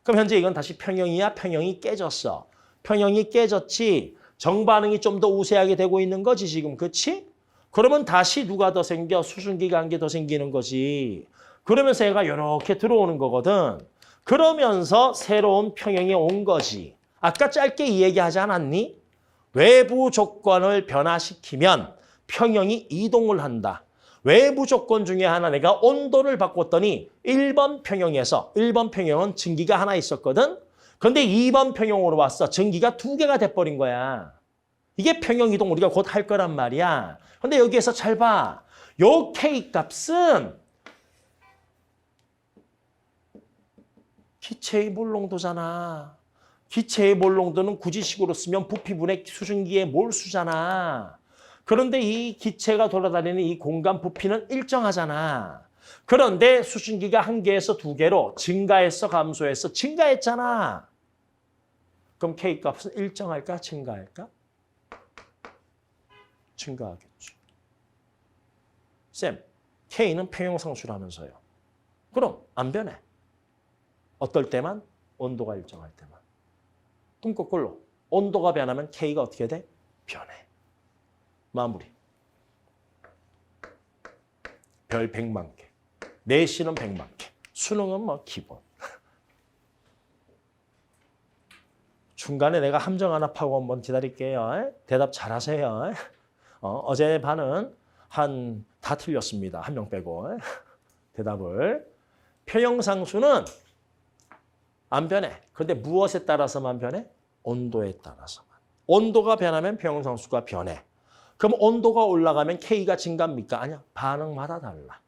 그럼 현재 이건 다시 평형이야? 평형이 깨졌어. 평형이 깨졌지. 정반응이 좀 더 우세하게 되고 있는 거지, 지금. 그치? 그러면 다시 누가 더 생겨? 수증기가 한 개 더 생기는 거지. 그러면서 얘가 이렇게 들어오는 거거든. 그러면서 새로운 평형이 온 거지. 아까 짧게 이 얘기하지 않았니? 외부 조건을 변화시키면 평형이 이동을 한다. 외부 조건 중에 하나 내가 온도를 바꿨더니 1번 평형에서 1번 평형은 증기가 하나 있었거든. 그런데 2번 평형으로 왔어. 증기가 2개가 돼버린 거야. 이게 평형 이동 우리가 곧 할 거란 말이야. 근데 여기에서 잘 봐. 요 K 값은 기체의 몰 농도잖아. 기체의 몰 농도는 구지식으로 쓰면 부피분의 수증기의 몰수잖아. 그런데 이 기체가 돌아다니는 이 공간 부피는 일정하잖아. 그런데 수증기가 1개에서 2개로 증가했어, 감소했어? 증가했잖아. 그럼 K 값은 일정할까, 증가할까? 증가하겠죠. 쌤, K는 평형상수라면서요. 그럼 안 변해. 어떨 때만? 온도가 일정할 때만. 그럼 거꾸로 온도가 변하면 K가 어떻게 돼? 변해. 마무리. 별 100만 개. 내신은 100만 개. 수능은 뭐 기본. 중간에 내가 함정 하나 파고 한번 기다릴게요. 대답 잘하세요. 어제 반은 다 틀렸습니다. 한 명 빼고. 대답을. 평형상수는 안 변해. 그런데 무엇에 따라서만 변해? 온도에 따라서만. 온도가 변하면 평형상수가 변해. 그럼 온도가 올라가면 K가 증가합니까? 아니야. 반응마다 달라.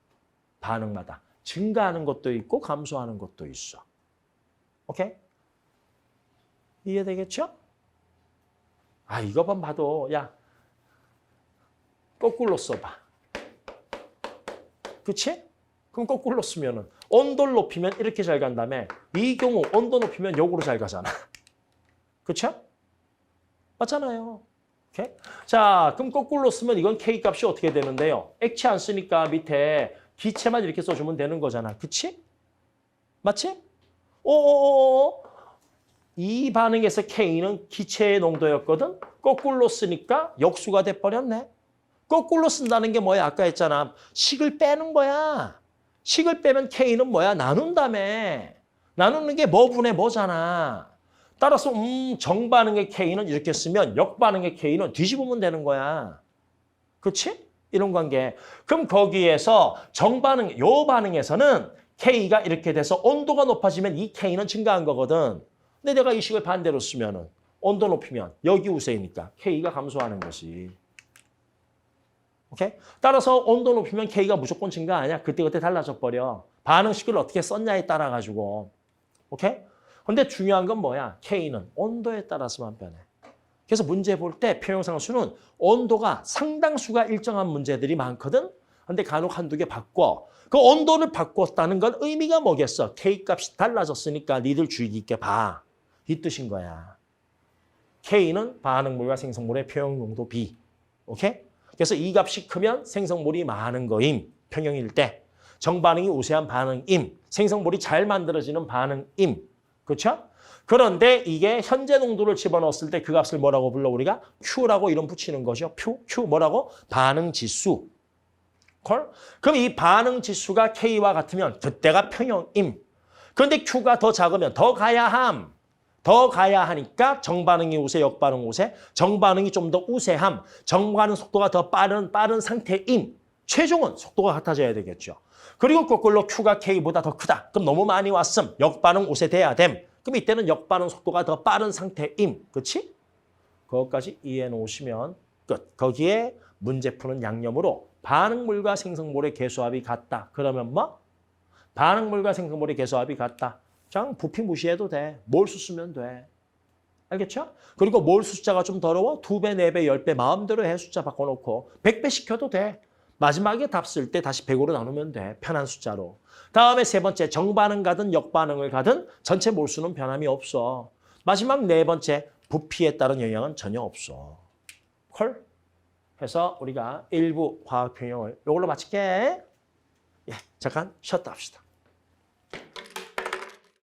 반응마다. 증가하는 것도 있고 감소하는 것도 있어. 오케이? 이해되겠죠? 아, 이거만 봐도 야, 거꾸로 써봐. 그치? 그럼 거꾸로 쓰면은 온도를 높이면 이렇게 잘 간 다음에 이 경우 온도 높이면 역으로 잘 가잖아. 그쵸? 맞잖아요. 오케이? 자, 그럼 거꾸로 쓰면 이건 K 값이 어떻게 되는데요? 액체 안 쓰니까 밑에 기체만 이렇게 써주면 되는 거잖아. 그치? 맞지? 이 반응에서 K는 기체의 농도였거든? 거꾸로 쓰니까 역수가 돼버렸네. 거꾸로 쓴다는 게 뭐야? 아까 했잖아. 식을 빼는 거야. 식을 빼면 K는 뭐야? 나눈다며. 나누는 게 뭐분의 뭐잖아. 따라서 정반응의 K는 이렇게 쓰면 역반응의 K는 뒤집으면 되는 거야. 그렇지? 이런 관계. 그럼 거기에서 정반응, 요 반응에서는 K가 이렇게 돼서 온도가 높아지면 이 K는 증가한 거거든. 근데 내가 이 식을 반대로 쓰면은 온도 높이면 여기 우세니까 K가 감소하는 것이. 오케이? 따라서 온도 높이면 K가 무조건 증가하냐? 그때그때 달라져 버려. 반응식을 어떻게 썼냐에 따라 가지고. 오케이? 근데 중요한 건 뭐야? K는 온도에 따라서만 변해. 그래서 문제 볼 때 평형상수는 온도가 상당수가 일정한 문제들이 많거든? 근데 간혹 한두 개 바꿔. 그 온도를 바꿨다는 건 의미가 뭐겠어? K 값이 달라졌으니까 니들 주의 깊게 봐. 이 뜻인 거야. K는 반응물과 생성물의 평형 농도 B. 오케이? 그래서 이 값이 크면 생성물이 많은 거임. 평형일 때. 정반응이 우세한 반응임. 생성물이 잘 만들어지는 반응임. 그렇죠? 그런데 이게 현재 농도를 집어넣었을 때 그 값을 뭐라고 불러 우리가? Q라고 이름 붙이는 거죠. Q 뭐라고? 반응 지수. 콜? 그럼 이 반응 지수가 K와 같으면 그때가 평형임. 그런데 Q가 더 작으면 더 가야 함. 더 가야 하니까 정반응이 우세, 역반응 우세. 정반응이 좀 더 우세함. 정반응 속도가 더 빠른 상태임. 최종은 속도가 같아져야 되겠죠. 그리고 거꾸로 Q가 K보다 더 크다. 그럼 너무 많이 왔음. 역반응 우세돼야 됨. 그럼 이때는 역반응 속도가 더 빠른 상태임. 그렇지? 그것까지 이해해 놓으시면 끝. 거기에 문제 푸는 양념으로 반응물과 생성물의 개수합이 같다. 그러면 뭐? 반응물과 생성물의 개수합이 같다. 그냥 부피 무시해도 돼. 몰수 쓰면 돼. 알겠죠? 그리고 몰수 숫자가 좀 더러워? 2배, 4배, 10배 마음대로 해. 숫자 바꿔놓고 100배 시켜도 돼. 마지막에 답 쓸 때 다시 100으로 나누면 돼. 편한 숫자로. 다음에 세 번째, 정반응 가든 역반응을 가든 전체 몰수는 변함이 없어. 마지막 네 번째, 부피에 따른 영향은 전혀 없어. 콜? 해서 우리가 일부 화학 평형을 이걸로 마칠게. 예, 잠깐 쉬었다 합시다.